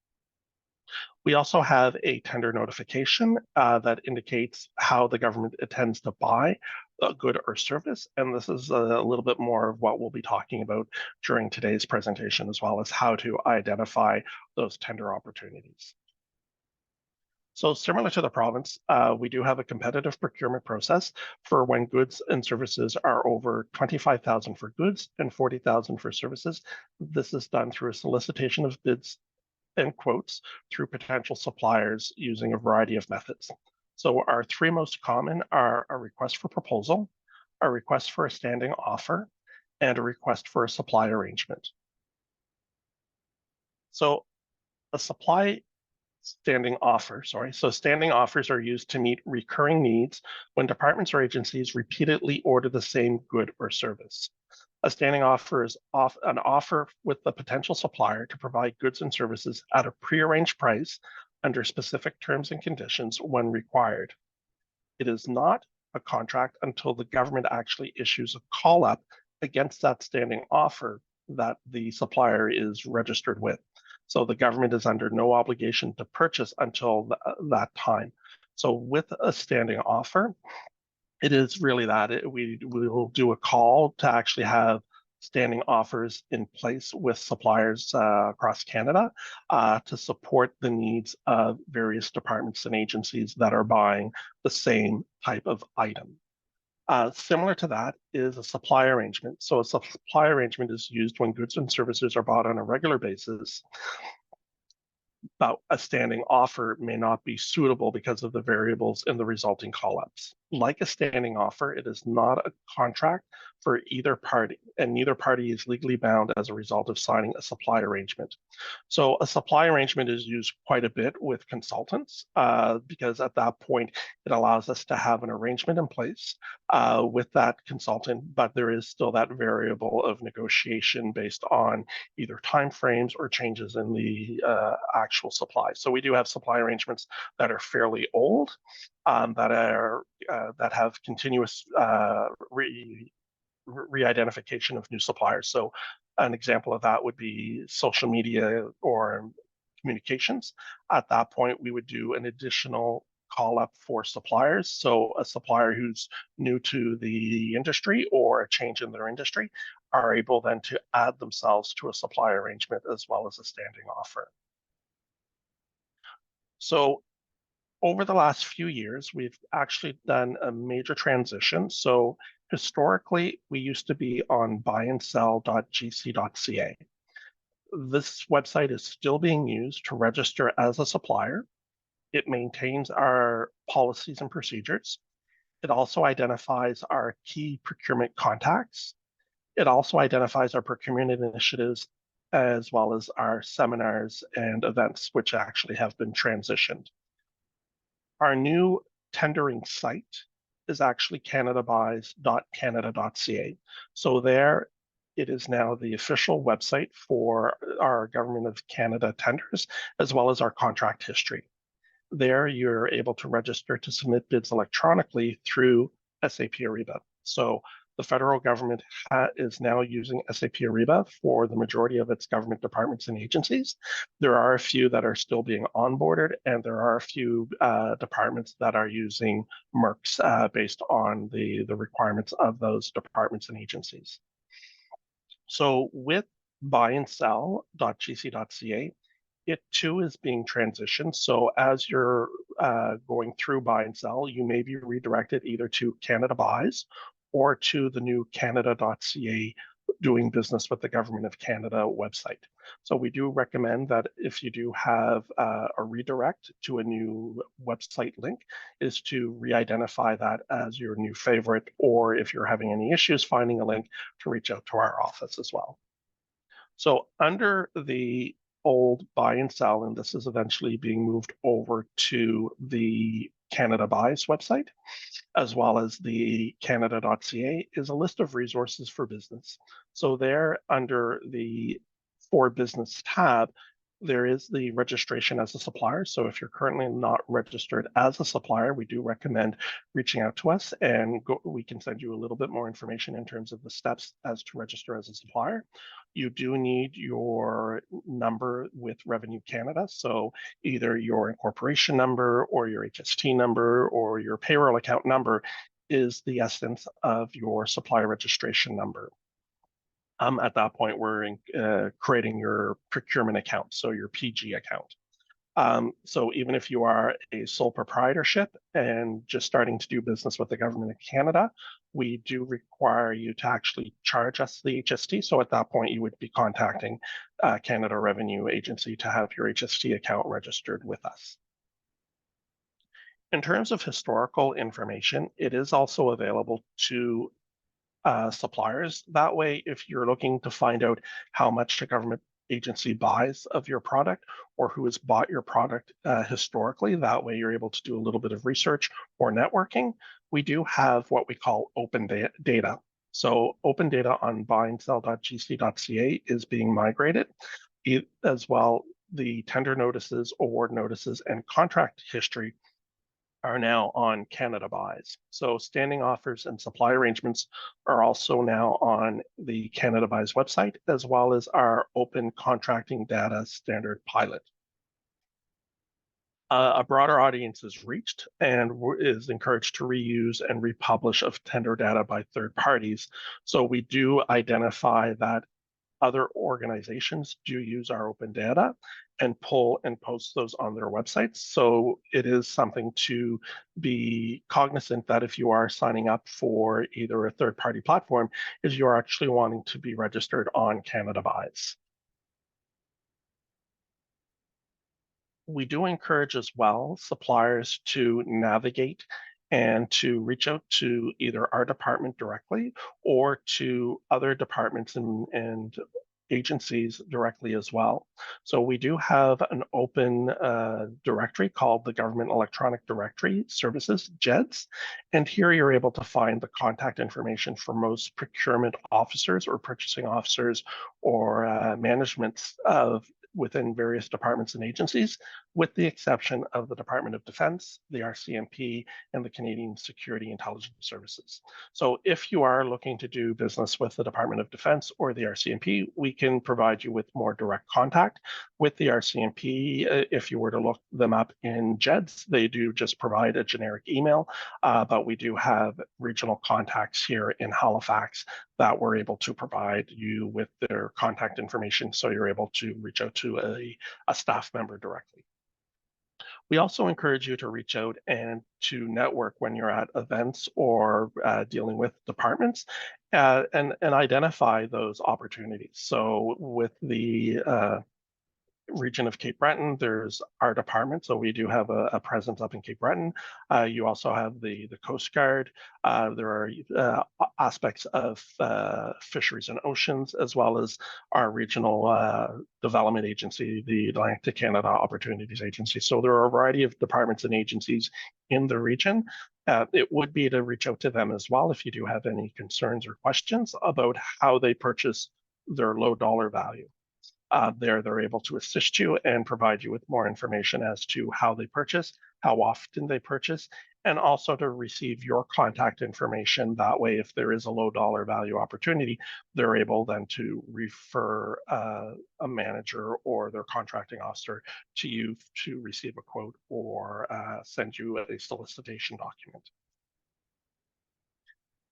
We also have a tender notification that indicates how the government intends to buy a good or service. And this is a little bit more of what we'll be talking about during today's presentation, as well as how to identify those tender opportunities. So similar to the province, we do have a competitive procurement process for when goods and services are over 25,000 for goods and 40,000 for services. This is done through a solicitation of bids and quotes through potential suppliers using a variety of methods. So our three most common are a request for proposal, a request for a standing offer, and a request for a supply arrangement. So a standing offers are used to meet recurring needs when departments or agencies repeatedly order the same good or service. A standing offer is an offer with the potential supplier to provide goods and services at a prearranged price under specific terms and conditions when required. It is not a contract until the government actually issues a call up against that standing offer that the supplier is registered with. So the government is under no obligation to purchase until that time. So with a standing offer, it is really that we will do a call to actually have standing offers in place with suppliers across Canada to support the needs of various departments and agencies that are buying the same type of item. Similar to that is a supply arrangement. So a supply arrangement is used when goods and services are bought on a regular basis, but a standing offer may not be suitable because of the variables in the resulting call-ups. Like a standing offer, it is not a contract for either party, and neither party is legally bound as a result of signing a supply arrangement. So a supply arrangement is used quite a bit with consultants because at that point, it allows us to have an arrangement in place with that consultant, but there is still that variable of negotiation based on either timeframes or changes in the actual supply. So we do have supply arrangements that are fairly old, that have continuous re-identification of new suppliers. So an example of that would be social media or communications. At that point, we would do an additional call up for suppliers. So a supplier who's new to the industry or a change in their industry are able then to add themselves to a supply arrangement as well as a standing offer. So over the last few years, we've actually done a major transition. So historically, we used to be on buyandsell.gc.ca. This website is still being used to register as a supplier. It maintains our policies and procedures. It also identifies our key procurement contacts. It also identifies our procurement initiatives as well as our seminars and events, which actually have been transitioned. Our new tendering site is actually canadabuys.canada.ca. So there it is now the official website for our Government of Canada tenders, as well as our contract history. There you're able to register to submit bids electronically through SAP Ariba. So the federal government is now using SAP Ariba for the majority of its government departments and agencies. There are a few that are still being onboarded, and there are a few departments that are using MERCs based on the requirements of those departments and agencies. So with buyandsell.gc.ca, it too is being transitioned. So as you're going through buy and sell, you may be redirected either to Canada Buys or to the new canada.ca doing business with the Government of Canada website. So we do recommend that if you do have a redirect to a new website link, is to re-identify that as your new favorite, or if you're having any issues finding a link, to reach out to our office as well. So under the old buy and sell, and this is eventually being moved over to the Canada Buys website, as well as the canada.ca, is a list of resources for business. So there under the For Business tab, there is the registration as a supplier. So if you're currently not registered as a supplier, we do recommend reaching out to us, and we can send you a little bit more information in terms of the steps as to register as a supplier. You do need your number with Revenue Canada. So either your incorporation number or your HST number or your payroll account number is the essence of your supplier registration number. At that point, we're creating your procurement account, so your PG account. So even if you are a sole proprietorship and just starting to do business with the Government of Canada, we do require you to actually charge us the HST. So at that point, you would be contacting Canada Revenue Agency to have your HST account registered with us. In terms of historical information, it is also available to suppliers. That way, if you're looking to find out how much a government agency buys of your product or who has bought your product historically, that way you're able to do a little bit of research or networking. We do have what we call open data. So open data on buyindsell.gc.ca is being migrated, as well the tender notices, award notices, and contract history are now on Canada Buys. So standing offers and supply arrangements are also now on the Canada Buys website, as well as our open contracting data standard pilot. A broader audience is reached and is encouraged to reuse and republish of tender data by third parties. So we do identify that other organizations do use our open data and pull and post those on their websites. So it is something to be cognizant that if you are signing up for either a third-party platform, is you're actually wanting to be registered on Canada Buys. We do encourage as well suppliers to navigate and to reach out to either our department directly or to other departments and agencies directly as well. So we do have an open directory called the Government Electronic Directory Services, GEDS, and here you're able to find the contact information for most procurement officers or purchasing officers or managements of within various departments and agencies, with the exception of the Department of Defense, the RCMP, and the Canadian Security Intelligence Services. So if you are looking to do business with the Department of Defense or the RCMP, we can provide you with more direct contact. With the RCMP, if you were to look them up in GEDS, they do just provide a generic email, but we do have regional contacts here in Halifax that we're able to provide you with their contact information, so you're able to reach out to a staff member directly. We also encourage you to reach out and to network when you're at events or dealing with departments and identify those opportunities. So with the region of Cape Breton, there's our department, so we do have a presence up in Cape Breton. You also have the Coast Guard. There are aspects of fisheries and oceans, as well as our regional development agency, the Atlantic Canada Opportunities Agency. So there are a variety of departments and agencies in the region. It would be to reach out to them as well if you do have any concerns or questions about how they purchase their low dollar value. They're able to assist you and provide you with more information as to how they purchase, how often they purchase, and also to receive your contact information. That way, if there is a low dollar value opportunity, they're able then to refer a manager or their contracting officer to you to receive a quote or send you a solicitation document.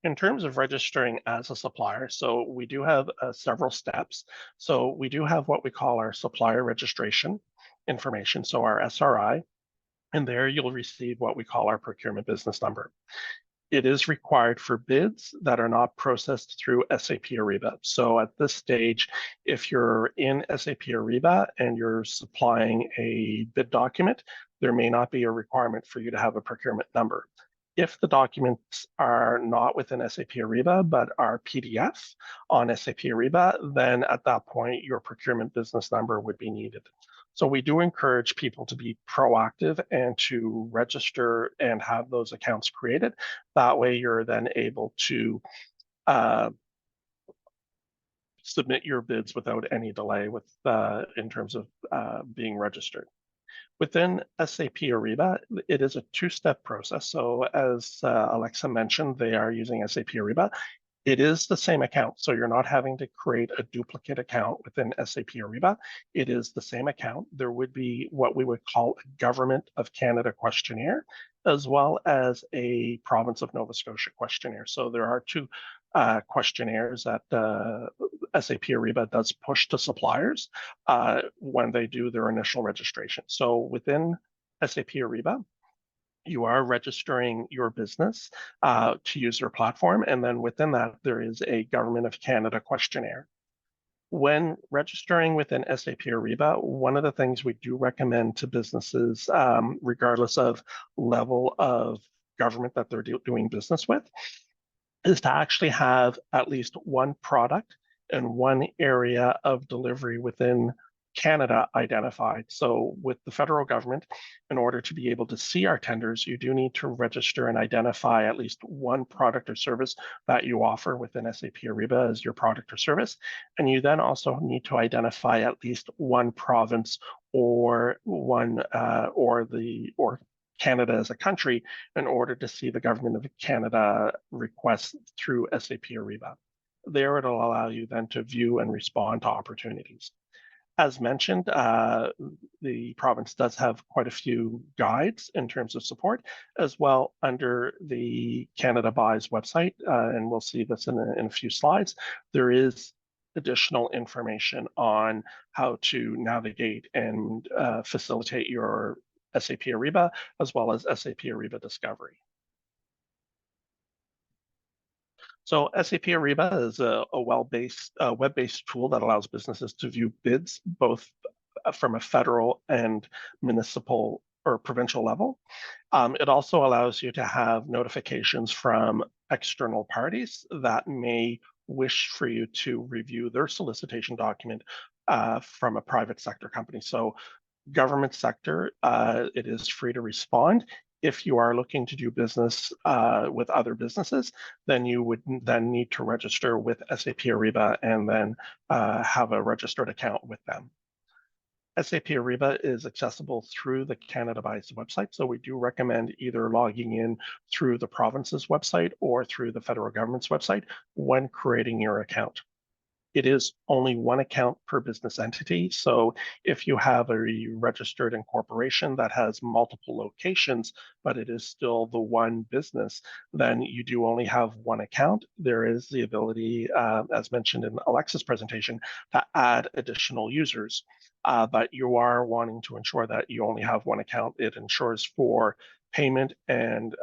In terms of registering as a supplier, so we do have several steps. So we do have what we call our supplier registration information, so our SRI, and there you'll receive what we call our procurement business number. It is required for bids that are not processed through SAP Ariba. So at this stage, if you're in SAP Ariba and you're supplying a bid document, there may not be a requirement for you to have a procurement number. If the documents are not within SAP Ariba, but are PDF on SAP Ariba, then at that point, your procurement business number would be needed. So we do encourage people to be proactive and to register and have those accounts created. That way, you're then able to submit your bids without any delay in terms of being registered. Within SAP Ariba, it is a two-step process. So as Alexa mentioned, they are using SAP Ariba. It is the same account, so you're not having to create a duplicate account within SAP Ariba. It is the same account. There would be what we would call a Government of Canada questionnaire, as well as a Province of Nova Scotia questionnaire. So there are two questionnaires that SAP Ariba does push to suppliers when they do their initial registration. So within SAP Ariba, you are registering your business to use their platform, and then within that, there is a Government of Canada questionnaire. When registering within SAP Ariba, one of the things we do recommend to businesses, regardless of level of government that they're doing business with, is to actually have at least one product and one area of delivery within Canada identified. So with the federal government, in order to be able to see our tenders, you do need to register and identify at least one product or service that you offer within SAP Ariba as your product or service. And you then also need to identify at least one province or Canada as a country in order to see the Government of Canada requests through SAP Ariba. There, it'll allow you then to view and respond to opportunities. As mentioned, the province does have quite a few guides in terms of support, as well under the Canada Buys website, and we'll see this in a few slides. There is additional information on how to navigate and facilitate your SAP Ariba, as well as SAP Ariba Discovery. So SAP Ariba is a web-based tool that allows businesses to view bids both from a federal and municipal or provincial level. It also allows you to have notifications from external parties that may wish for you to review their solicitation document from a private sector company. So government sector, it is free to respond. If you are looking to do business with other businesses, then you would then need to register with SAP Ariba and then have a registered account with them. SAP Ariba is accessible through the Canada Buys website, so we do recommend either logging in through the province's website or through the federal government's website when creating your account. It is only one account per business entity. So if you have a registered incorporation that has multiple locations, but it is still the one business, then you do only have one account. There is the ability, as mentioned in Alexa's presentation, to add additional users. But you are wanting to ensure that you only have one account. It ensures for payment and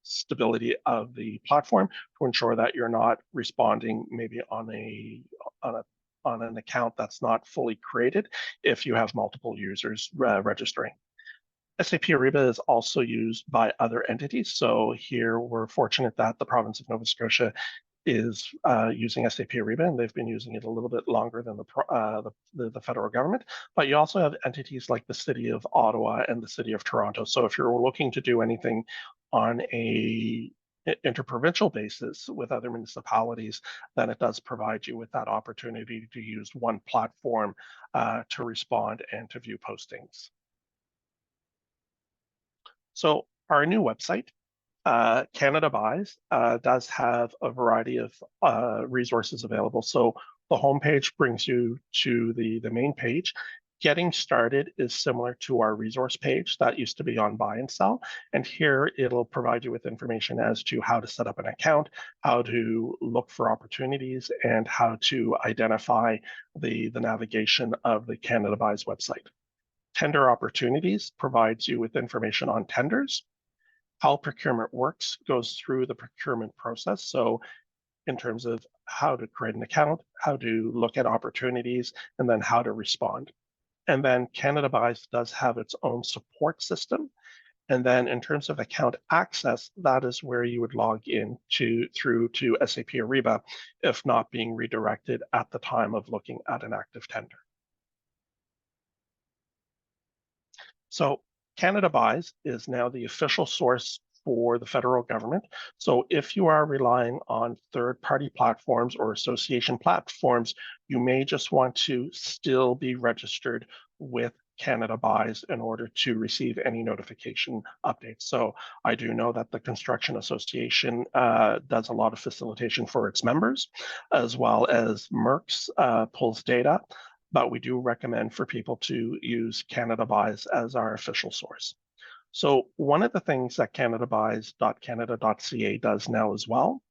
stability of the platform to ensure that you're not responding maybe on an account that's not fully created if you have multiple users registering. SAP Ariba is also used by other entities. So here we're fortunate that the province of Nova Scotia is using SAP Ariba, and they've been using it a little bit longer than the federal government. But you also have entities like the city of Ottawa and the city of Toronto. So if you're looking to do anything on a interprovincial basis with other municipalities, then it does provide you with that opportunity to use one platform to respond and to view postings. So our new website, Canada Buys, does have a variety of resources available. So the homepage brings you to the main page. Getting started is similar to our resource page that used to be on Buy and Sell. And here it'll provide you with information as to how to set up an account, how to look for opportunities, and how to identify the navigation of the Canada Buys website. Tender Opportunities provides you with information on tenders. How procurement works goes through the procurement process. So in terms of how to create an account, how to look at opportunities, and then how to respond. And then Canada Buys does have its own support system. And then in terms of account access, that is where you would log in through to SAP Ariba, if not being redirected at the time of looking at an active tender. So Canada Buys is now the official source for the federal government. So if you are relying on third-party platforms or association platforms, you may just want to still be registered with Canada Buys in order to receive any notification updates. So I do know that the Construction Association does a lot of facilitation for its members, as well as MERX pulls data, but we do recommend for people to use Canada Buys as our official source. So one of the things that CanadaBuys.canada.ca does now as well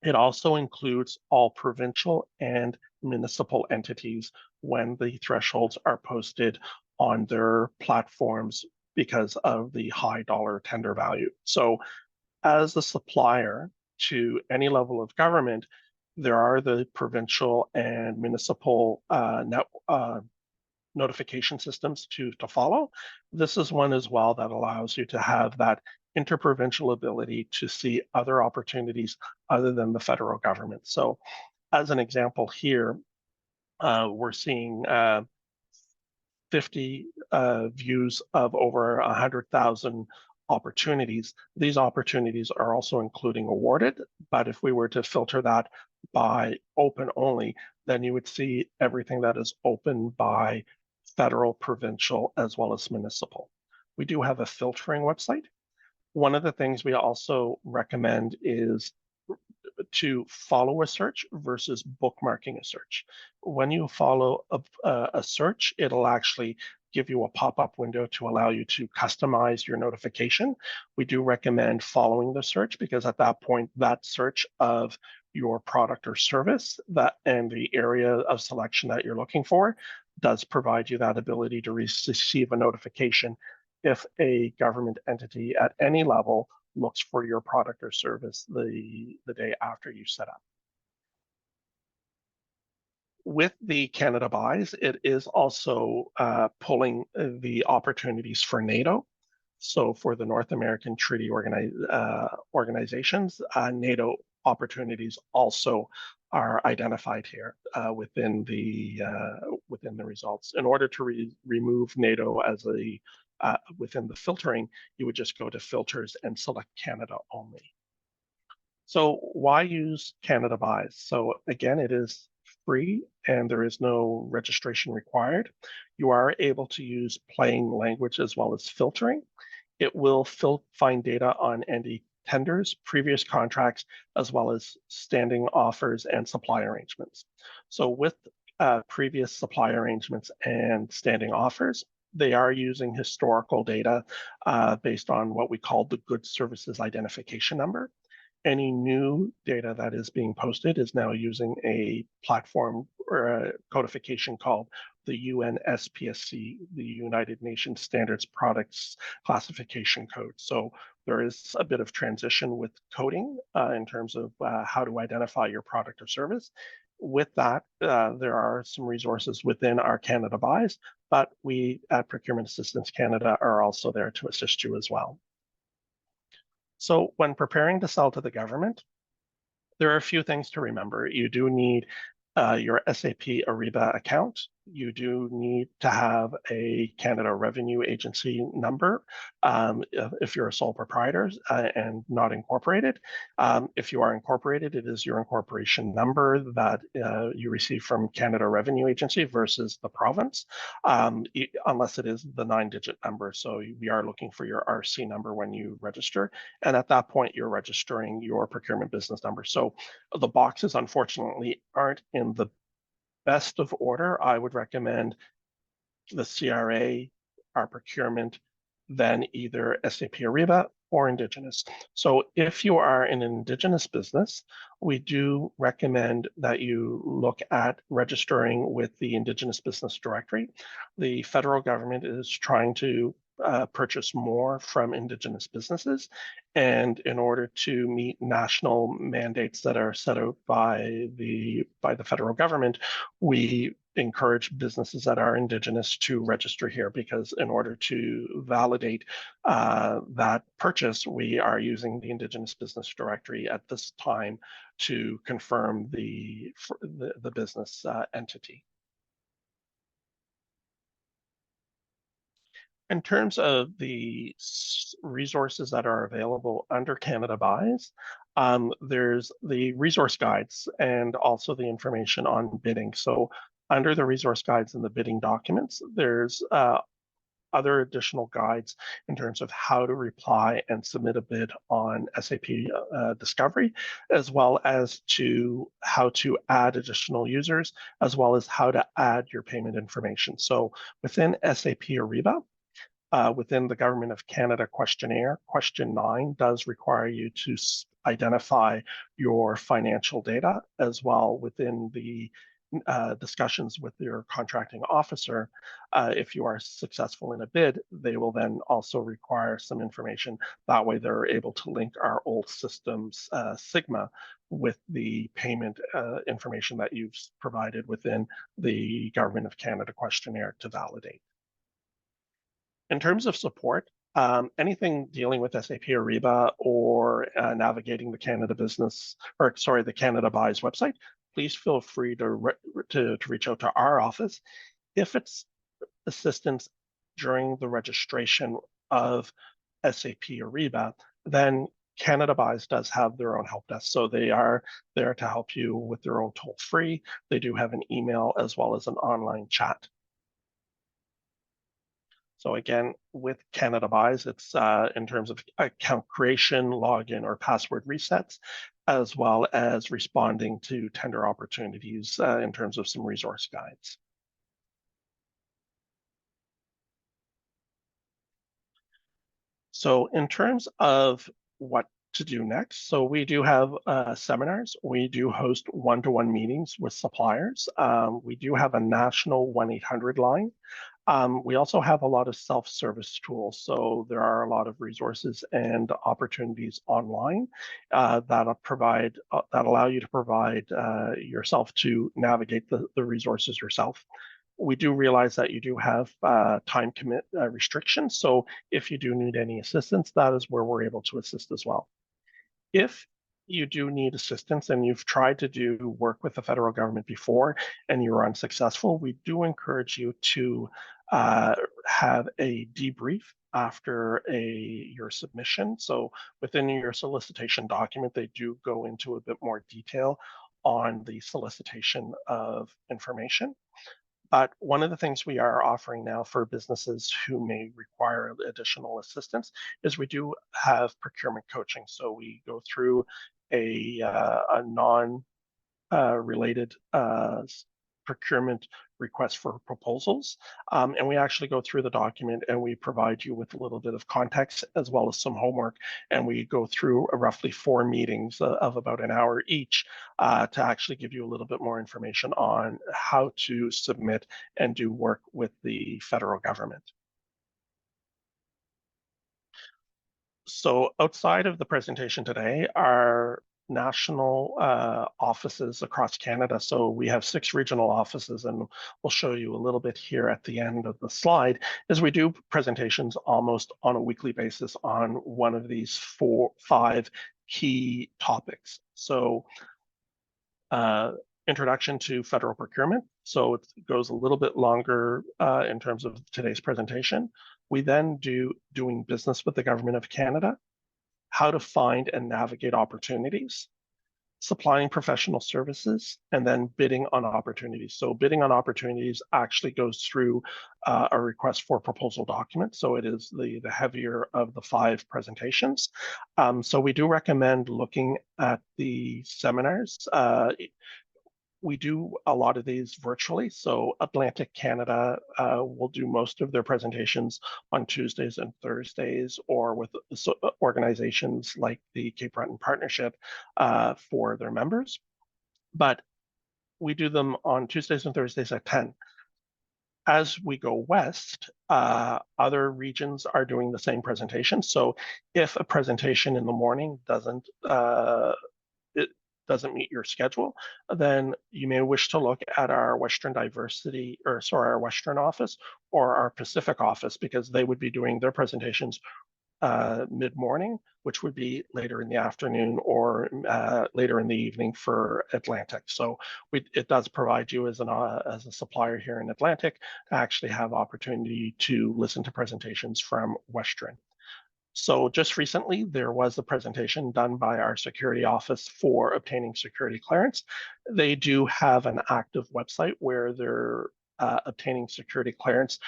It also includes all provincial and municipal entities when the thresholds are posted on their platforms because of the high dollar tender value. So as a supplier to any level of government, there are the provincial and municipal notification systems to follow. This is one as well that allows you to have that interprovincial ability to see other opportunities other than the federal government. So as an example here, we're seeing 50 views of over 100,000 opportunities. These opportunities are also including awarded, but if we were to filter that by open only, then you would see everything that is open by federal, provincial, as well as municipal. We do have a filtering website. One of the things we also recommend is to follow a search versus bookmarking a search. When you follow a search, it'll actually give you a pop-up window to allow you to customize your notification. We do recommend following the search because at that point, that search of your product or service and the area of selection that you're looking for does provide you that ability to receive a notification if a government entity at any level looks for your product or service the day after you set up. With the Canada Buys, it is also pulling the opportunities for NATO. So for the North American Treaty Organizations, NATO opportunities also are identified here within the results. In order to remove NATO as a within the filtering, you would just go to filters and select Canada only. So why use Canada Buys? So again, it is free and there is no registration required. You are able to use plain language as well as filtering. It will find data on any tenders, previous contracts, as well as standing offers and supply arrangements. So with previous supply arrangements and standing offers, they are using historical data based on what we call the Goods Services Identification Number. Any new data that is being posted is now using a platform or a codification called the UNSPSC, the United Nations Standards Products Classification Code. So there is a bit of transition with coding in terms of how to identify your product or service. With that, there are some resources within our Canada Buys, but we at Procurement Assistance Canada are also there to assist you as well. So when preparing to sell to the government, there are a few things to remember. You do need your SAP Ariba account. You do need to have a Canada Revenue Agency number if you're a sole proprietor and not incorporated. If you are incorporated, it is your incorporation number that you receive from Canada Revenue Agency versus the province, unless it is the 9-digit number. So we are looking for your RC number when you register. And at that point, you're registering your procurement business number. So the boxes, unfortunately, aren't in the best of order. I would recommend the CRA, our procurement, then either SAP Ariba or Indigenous. So if you are an Indigenous business, we do recommend that you look at registering with the Indigenous Business Directory. The federal government is trying to purchase more from Indigenous businesses. And in order to meet national mandates that are set out by the federal government, we encourage businesses that are Indigenous to register here, because in order to validate that purchase, we are using the Indigenous Business Directory at this time to confirm the business entity. In terms of the resources that are available under Canada Buys, there's the resource guides and also the information on bidding. So under the resource guides and the bidding documents, there's other additional guides in terms of how to reply and submit a bid on SAP Discovery, as well as to how to add additional users, as well as how to add your payment information. So within SAP Ariba, within the Government of Canada questionnaire, question 9 does require you to identify your financial data as well within the discussions with your contracting officer. If you are successful in a bid, they will then also require some information. That way they're able to link our old systems, Sigma, with the payment information that you've provided within the Government of Canada questionnaire to validate. In terms of support, anything dealing with SAP Ariba or navigating the the Canada Buys website, please feel free to reach out to our office. If it's assistance during the registration of SAP Ariba, then Canada Buys does have their own help desk. So they are there to help you with their own toll-free. They do have an email as well as an online chat. So again, with Canada Buys, it's in terms of account creation, login, or password resets, as well as responding to tender opportunities in terms of some resource guides. So in terms of what to do next, so we do have seminars. We do host one-to-one meetings with suppliers. We do have a national 1-800 line. We also have a lot of self-service tools. So there are a lot of resources and opportunities online that allow you to provide yourself to navigate the resources yourself. We do realize that you do have time commit restrictions. So if you do need any assistance, that is where we're able to assist as well. If you do need assistance and you've tried to do work with the federal government before and you're unsuccessful, we do encourage you to have a debrief after your submission. So within your solicitation document, they do go into a bit more detail on the solicitation of information. But one of the things we are offering now for businesses who may require additional assistance is we do have procurement coaching. So we go through a non-related procurement request for proposals. And we actually go through the document and we provide you with a little bit of context as well as some homework. And we go through roughly 4 meetings of about an hour each to actually give you a little bit more information on how to submit and do work with the federal government. So outside of the presentation today, our national offices across Canada. So we have 6 regional offices, and we'll show you a little bit here at the end of the slide, as we do presentations almost on a weekly basis on one of these 5 key topics. So introduction to federal procurement. So it goes a little bit longer in terms of today's presentation. We then do doing business with the Government of Canada, how to find and navigate opportunities, supplying professional services, and then bidding on opportunities. So bidding on opportunities actually goes through a request for proposal document. So it is the heavier of the 5 presentations. So we do recommend looking at the seminars. We do a lot of these virtually. So Atlantic Canada will do most of their presentations on Tuesdays and Thursdays, or with organizations like the Cape Breton Partnership for their members. But we do them on Tuesdays and Thursdays at 10. As we go west, other regions are doing the same presentation. So if a presentation in the morning doesn't meet your schedule, then you may wish to look at our Western our Western office or our Pacific office, because they would be doing their presentations mid-morning, which would be later in the afternoon or later in the evening for Atlantic. So it does provide you as a supplier here in Atlantic to actually have opportunity to listen to presentations from Western. So just recently, there was a presentation done by our security office for obtaining security clearance. They do have an active website where they're obtaining security clearance.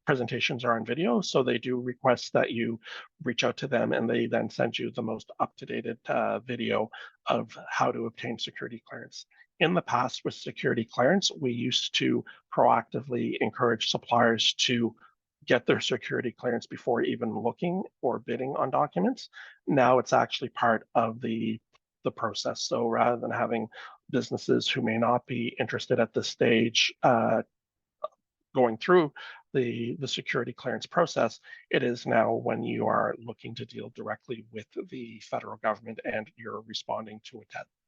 Presentations are on video, so they do request that you reach out to them, and they then send you the most up-to-date video of how to obtain security clearance. In the past, with security clearance, we used to proactively encourage suppliers to get their security clearance before even looking or bidding on documents. Now it's actually part of the process. So rather than having businesses who may not be interested at this stage going through the security clearance process, it is now when you are looking to deal directly with the federal government and you're responding to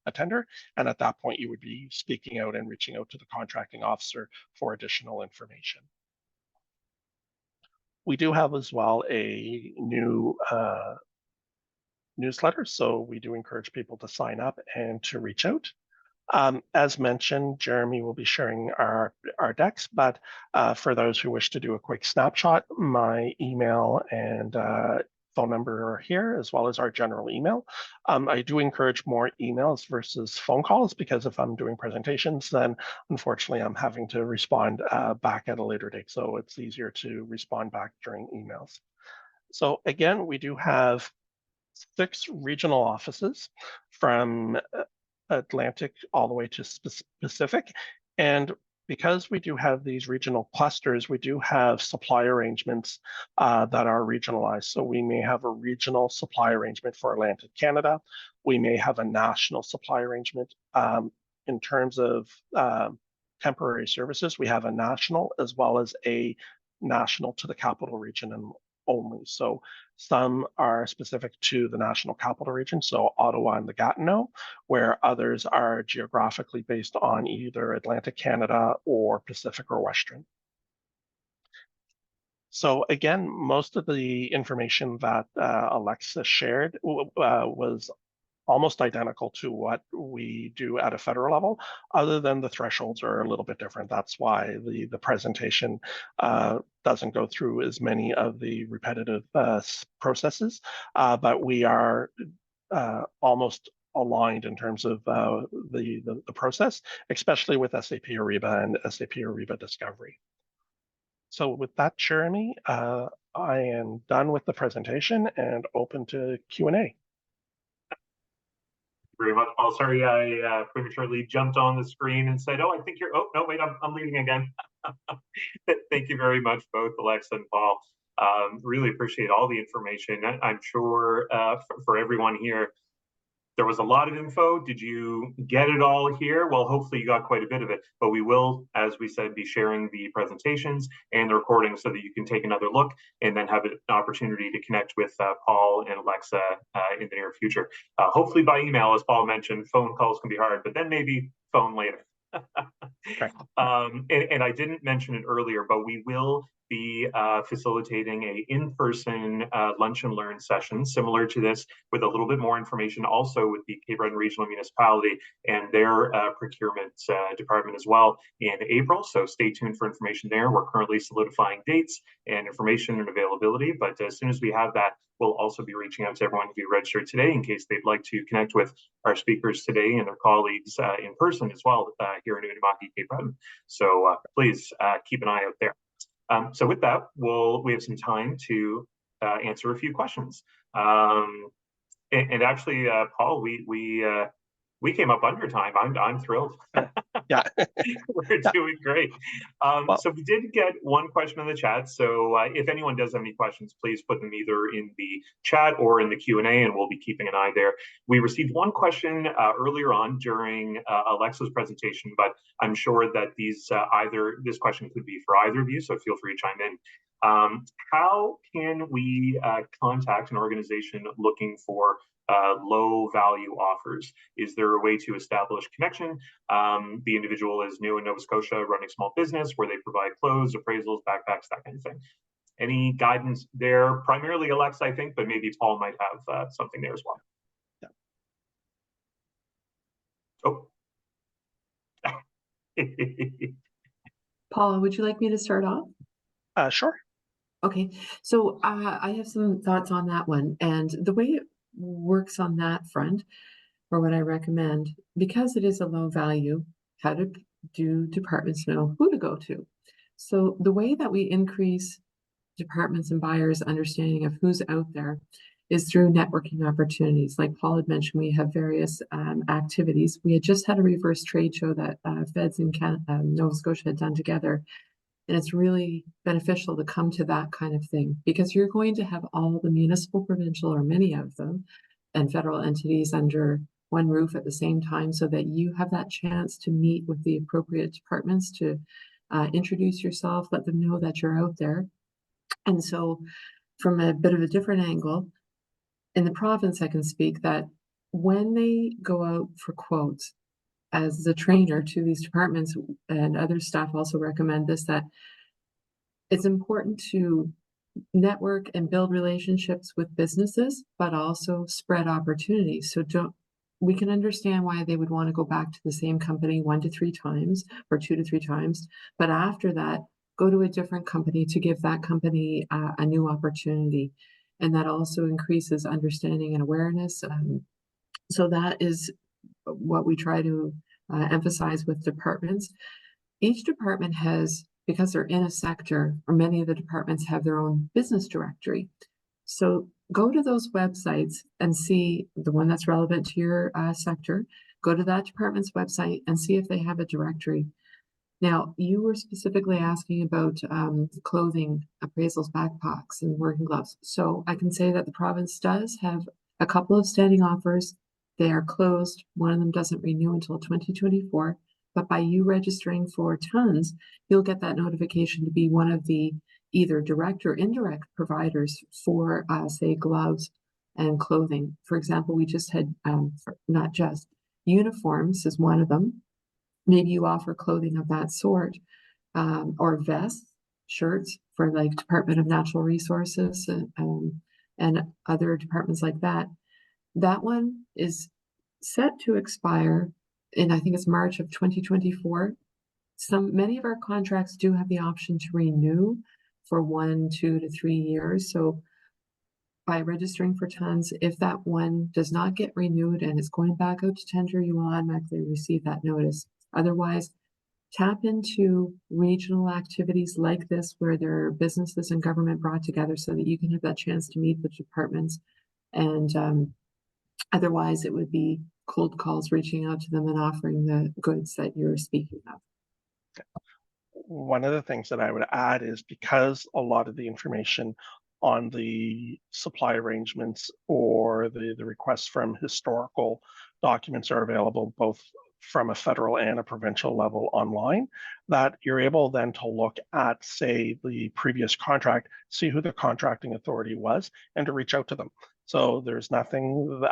a tender. And at that point, you would be speaking out and reaching out to the contracting officer for additional information. We do have as well a new newsletter, so we do encourage people to sign up and to reach out. As mentioned, Jeremy will be sharing our decks, but for those who wish to do a quick snapshot, my email and phone number are here, as well as our general email. I do encourage more emails versus phone calls, because if I'm doing presentations, then unfortunately I'm having to respond back at a later date. So it's easier to respond back during emails. So again, we do have 6 regional offices from Atlantic all the way to Pacific. And because we do have these regional clusters, we do have supply arrangements that are regionalized. So we may have a regional supply arrangement for Atlantic Canada. We may have a national supply arrangement. In terms of temporary services, we have a national as well as a national to the capital region and only. So some are specific to the National Capital Region, so Ottawa and the Gatineau, where others are geographically based on either Atlantic Canada or Pacific or Western. So again, most of the information that Alexa shared was almost identical to what we do at a federal level, other than the thresholds are a little bit different. That's why the presentation doesn't go through as many of the repetitive processes, but we are almost aligned in terms of the process, especially with SAP Ariba and SAP Ariba Discovery. So with that, Jeremy, I am done with the presentation and open to Q&A. Very much, Paul. Sorry, I prematurely jumped on the screen and said, "Oh, I think you're." Oh no, wait, I'm leaving again. Thank you very much, both Alexa and Paul. Really appreciate all the information. I'm sure for everyone here, there was a lot of info. Did you get it all here? Well, hopefully you got quite a bit of it, but we will, as we said, be sharing the presentations and the recording so that you can take another look and then have an opportunity to connect with Paul and Alexa in the near future. Hopefully by email, as Paul mentioned. Phone calls can be hard, but then maybe phone later. And I didn't mention it earlier, but we will be facilitating a in-person lunch and learn session similar to this, with a little bit more information also with the Cape Breton Regional Municipality and their procurement department as well in April. So stay tuned for information there. We're currently solidifying dates and information and availability, but as soon as we have that, we'll also be reaching out to everyone who registered today in case they'd like to connect with our speakers today and their colleagues in person as well here in Unimaki, Cape Breton. So please keep an eye out there. So with that, we have some time to answer a few questions. And actually, Paul, we came up under time. I'm thrilled. Yeah, we're doing great. So we did get one question in the chat. So if anyone does have any questions, please put them either in the chat or in the Q&A, and we'll be keeping an eye there. We received one question earlier on during Alexa's presentation, but I'm sure that this question could be for either of you, so feel free to chime in. How can we contact an organization looking for low value offers? Is there a way to establish connection? The individual is new in Nova Scotia, running small business where they provide clothes, appraisals, backpacks, that kind of thing. Any guidance there? Primarily Alexa, I think, but maybe Paul might have something there as well. Yeah. Oh. Paul, would you like me to start off? Sure. Okay, so I have some thoughts on that one, and the way it works on that front, or what I recommend, because it is a low value, how do departments know who to go to? So the way that we increase departments and buyers' understanding of who's out there is through networking opportunities. Like Paul had mentioned, we have various activities. We had just had a reverse trade show that Feds in Nova Scotia had done together. And it's really beneficial to come to that kind of thing, because you're going to have all the municipal, provincial, or many of them, and federal entities under one roof at the same time, so that you have that chance to meet with the appropriate departments, to introduce yourself, let them know that you're out there. And so from a bit of a different angle, in the province, I can speak that when they go out for quotes, as the trainer to these departments, and other staff also recommend this, that it's important to network and build relationships with businesses, but also spread opportunities. So we can understand why they would want to go back to the same company 1 to 3 times or 2 to 3 times, but after that, go to a different company to give that company a new opportunity. And that also increases understanding and awareness. So that is what we try to emphasize with departments. Each department has, because they're in a sector, or many of the departments have their own business directory. So go to those websites and see the one that's relevant to your sector. Go to that department's website and see if they have a directory. Now, you were specifically asking about clothing, appraisals, backpacks, and working gloves. So I can say that the province does have a couple of standing offers. They are closed. One of them doesn't renew until 2024. But by you registering for tons, you'll get that notification to be one of the either direct or indirect providers for, say, gloves and clothing. For example, we just had, not just, uniforms is one of them. Maybe you offer clothing of that sort, or vests, shirts for like Department of Natural Resources and other departments like that. That one is set to expire in, I think it's March of 2024. Many of our contracts do have the option to renew for 1, 2 to 3 years. So by registering for tons, if that one does not get renewed and it's going back out to tender, you will automatically receive that notice. Otherwise, tap into regional activities like this, where there are businesses and government brought together, so that you can have that chance to meet with departments. And otherwise, it would be cold calls, reaching out to them and offering the goods that you're speaking of. One of the things that I would add is, because a lot of the information on the supply arrangements or the requests from historical documents are available both from a federal and a provincial level online, that you're able then to look at, say, the previous contract, see who the contracting authority was, and to reach out to them. So there's nothing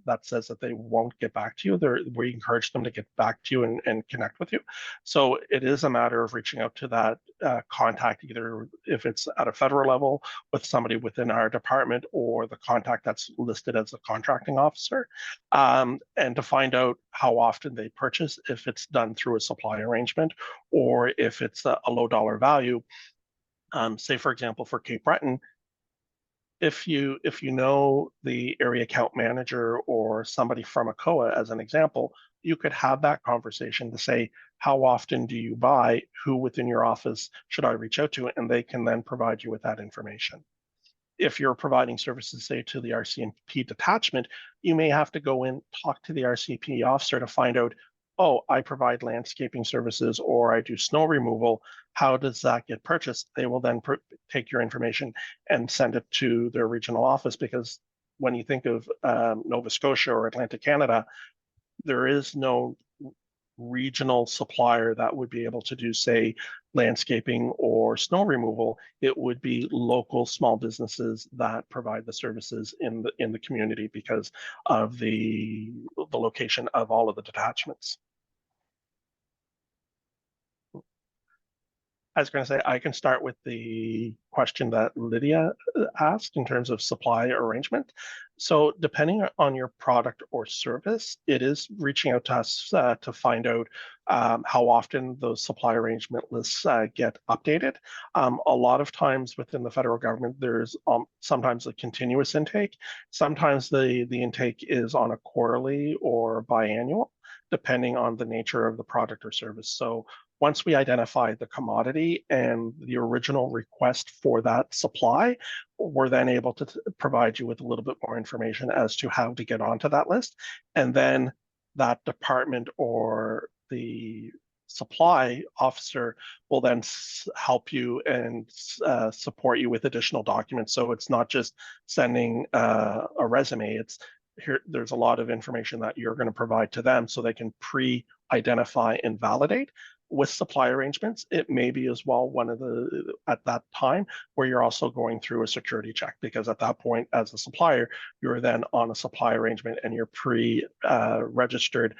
that says that they won't get back to you. We encourage them to get back to you and connect with you. So it is a matter of reaching out to that contact, either if it's at a federal level with somebody within our department, or the contact that's listed as a contracting officer, and to find out how often they purchase, if it's done through a supply arrangement, or if it's a low dollar value. Say, for example, for Cape Breton, if you know the area account manager or somebody from ACOA, as an example, you could have that conversation to say, how often do you buy? Who within your office should I reach out to? And they can then provide you with that information. If you're providing services, say, to the RCMP detachment, you may have to go in, talk to the RCMP officer to find out, oh, I provide landscaping services, or I do snow removal. How does that get purchased? They will then take your information and send it to their regional office, because when you think of Nova Scotia or Atlantic Canada, there is no regional supplier that would be able to do, say, landscaping or snow removal. It would be local small businesses that provide the services in the community, because of the location of all of the detachments. I was going to say, I can start with the question that Lydia asked in terms of supply arrangement. So depending on your product or service, it is reaching out to us to find out how often those supply arrangement lists get updated. A lot of times within the federal government, there's sometimes a continuous intake. Sometimes the intake is on a quarterly or biannual, depending on the nature of the product or service. So once we identify the commodity and the original request for that supply, we're then able to provide you with a little bit more information as to how to get onto that list. And then that department or the supply officer will then help you and support you with additional documents. So it's not just sending a resume. It's here. There's a lot of information that you're going to provide to them so they can pre-identify and validate. With supply arrangements, it may be as well one of the, at that time, where you're also going through a security check, because at that point, as a supplier, you're then on a supply arrangement and you're pre-registered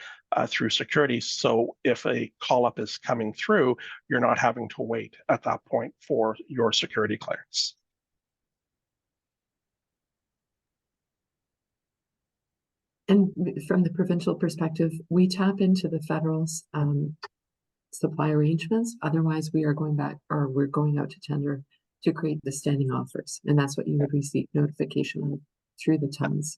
through security. So if a call-up is coming through, you're not having to wait at that point for your security clearance. And from the provincial perspective, we tap into the federal's supply arrangements. Otherwise, we are going back, or we're going out to tender to create the standing offers. And that's what you would receive notification of through the TUNS.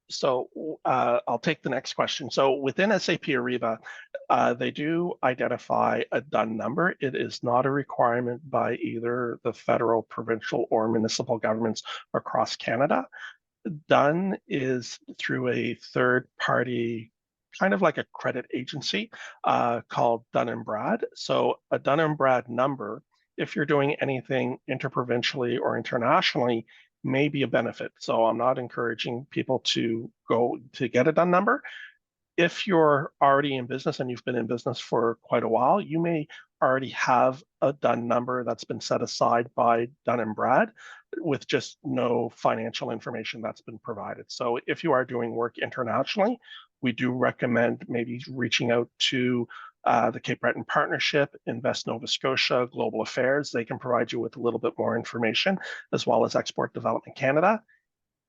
So I'll take the next question. So within SAP Ariba, they do identify a DUN number. It is not a requirement by either the federal, provincial, or municipal governments across Canada. DUN is through a third party, kind of like a credit agency called Dun & Brad. So a Dun & Brad number, if you're doing anything interprovincially or internationally, may be a benefit. So I'm not encouraging people to go to get a DUN number. If you're already in business and you've been in business for quite a while, you may already have a DUN number that's been set aside by Dun & Brad with just no financial information that's been provided. So if you are doing work internationally, we do recommend maybe reaching out to the Cape Breton Partnership, Invest Nova Scotia, Global Affairs. They can provide you with a little bit more information, as well as Export Development Canada.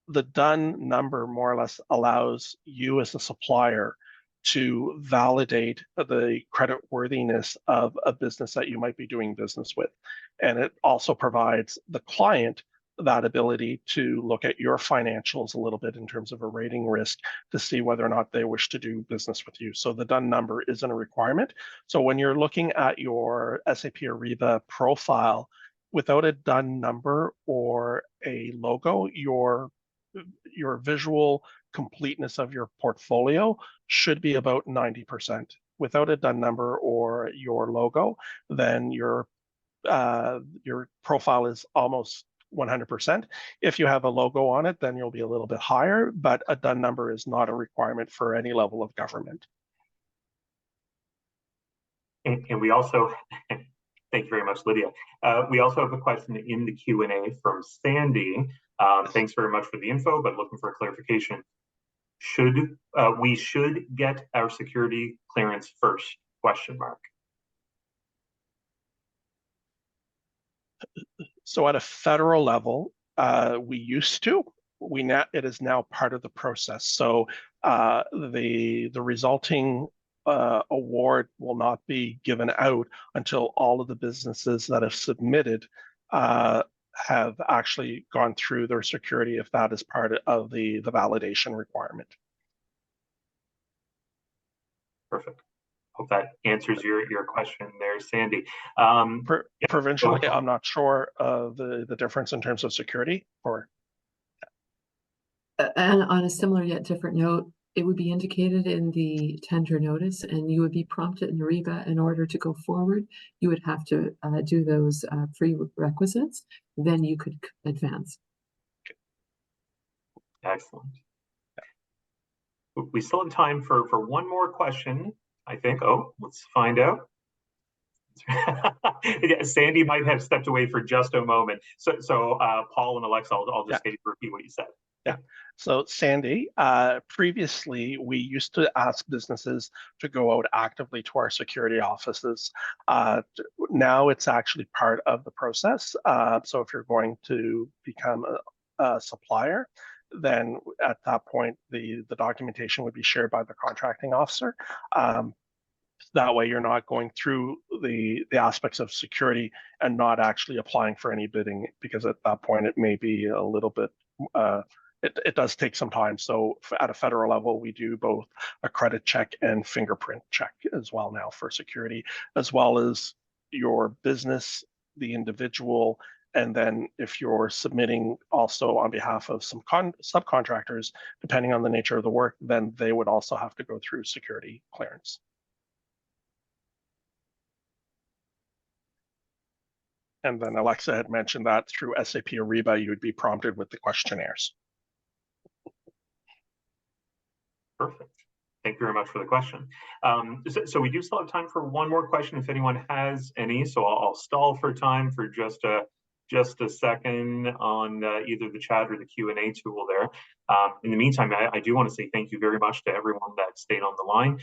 The DUN number more or less allows you as a supplier to validate the credit worthiness of a business that you might be doing business with. And it also provides the client that ability to look at your financials a little bit in terms of a rating risk to see whether or not they wish to do business with you. So the DUN number isn't a requirement. So when you're looking at your SAP Ariba profile, without a DUN number or a logo, your visual completeness of your portfolio should be about 90%. Without a DUN number or your logo, then your profile is almost 100%. If you have a logo on it, then you'll be a little bit higher, but a DUN number is not a requirement for any level of government. And we also, thank you very much, Lydia. We also have a question in the Q&A from Sandy. Thanks very much for the info, but looking for a clarification. We should get our security clearance first, question mark. So at a federal level, we used to. It is now part of the process. So the resulting award will not be given out until all of the businesses that have submitted have actually gone through their security, if that is part of the validation requirement. Perfect. Hope that answers your question there, Sandy. Provincially, I'm not sure of the difference in terms of security. And on a similar yet different note, it would be indicated in the tender notice, and you would be prompted in Ariba in order to go forward. You would have to do those prerequisites, then you could advance. Excellent. We still have time for one more question, I think. Oh, let's find out. Yeah, Sandy might have stepped away for just a moment. So Paul and Alexa, I'll just repeat what you said. Yeah. So Sandy, previously we used to ask businesses to go out actively to our security offices. Now it's actually part of the process. So if you're going to become a supplier, then at that point the documentation would be shared by the contracting officer. That way you're not going through the aspects of security and not actually applying for any bidding, because at that point it may be a little bit it does take some time. So at a federal level, we do both a credit check and fingerprint check as well now for security, as well as your business, the individual, and then if you're submitting also on behalf of some subcontractors, depending on the nature of the work, then they would also have to go through security clearance. And then Alexa had mentioned that through SAP Ariba, you would be prompted with the questionnaires. Perfect. Thank you very much for the question. So we do still have time for one more question if anyone has any. So I'll stall for time for just a second on either the chat or the Q&A tool there. In the meantime, I do want to say thank you very much to everyone that stayed on the line.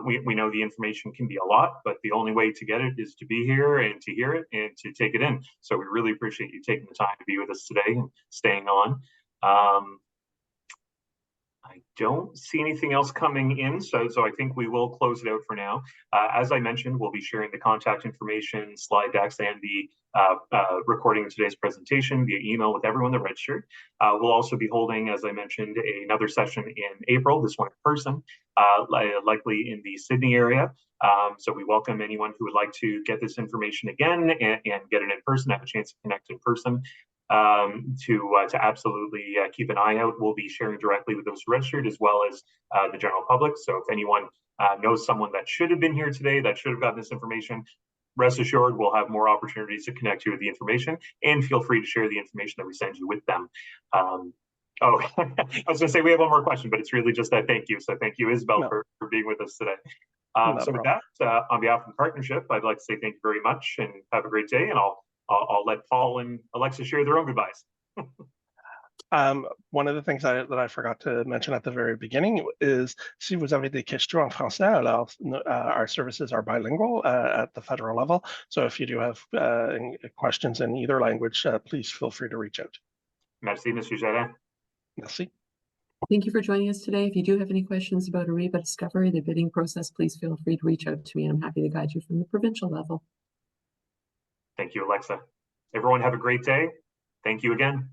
We know the information can be a lot, but the only way to get it is to be here and to hear it and to take it in. So we really appreciate you taking the time to be with us today and staying on. I don't see anything else coming in, so I think we will close it out for now. As I mentioned, we'll be sharing the contact information, slide decks, and the recording of today's presentation via email with everyone that registered. We'll also be holding, as I mentioned, another session in April, this one in person, likely in the Sydney area. So we welcome anyone who would like to get this information again and get it in person, have a chance to connect in person. To absolutely keep an eye out. We'll be sharing directly with those registered as well as the general public. So if anyone knows someone that should have been here today, that should have gotten this information, rest assured we'll have more opportunities to connect you with the information, and feel free to share the information that we send you with them. I was going to say we have one more question, but it's really just that thank you. So thank you, Isabel, for being with us today. So with that, on behalf of the partnership, I'd like to say thank you very much and have a great day, and I'll let Paul and Alexa share their own goodbyes. One of the things that I forgot to mention at the very beginning is, si vous avez des questions en français, alors our services are bilingual at the federal level. So if you do have questions in either language, please feel free to reach out. Merci, Monsieur Jarret. Merci. Thank you for joining us today. If you do have any questions about Ariba Discovery, the bidding process, please feel free to reach out to me. I'm happy to guide you from the provincial level. Thank you, Alexa. Everyone have a great day. Thank you again.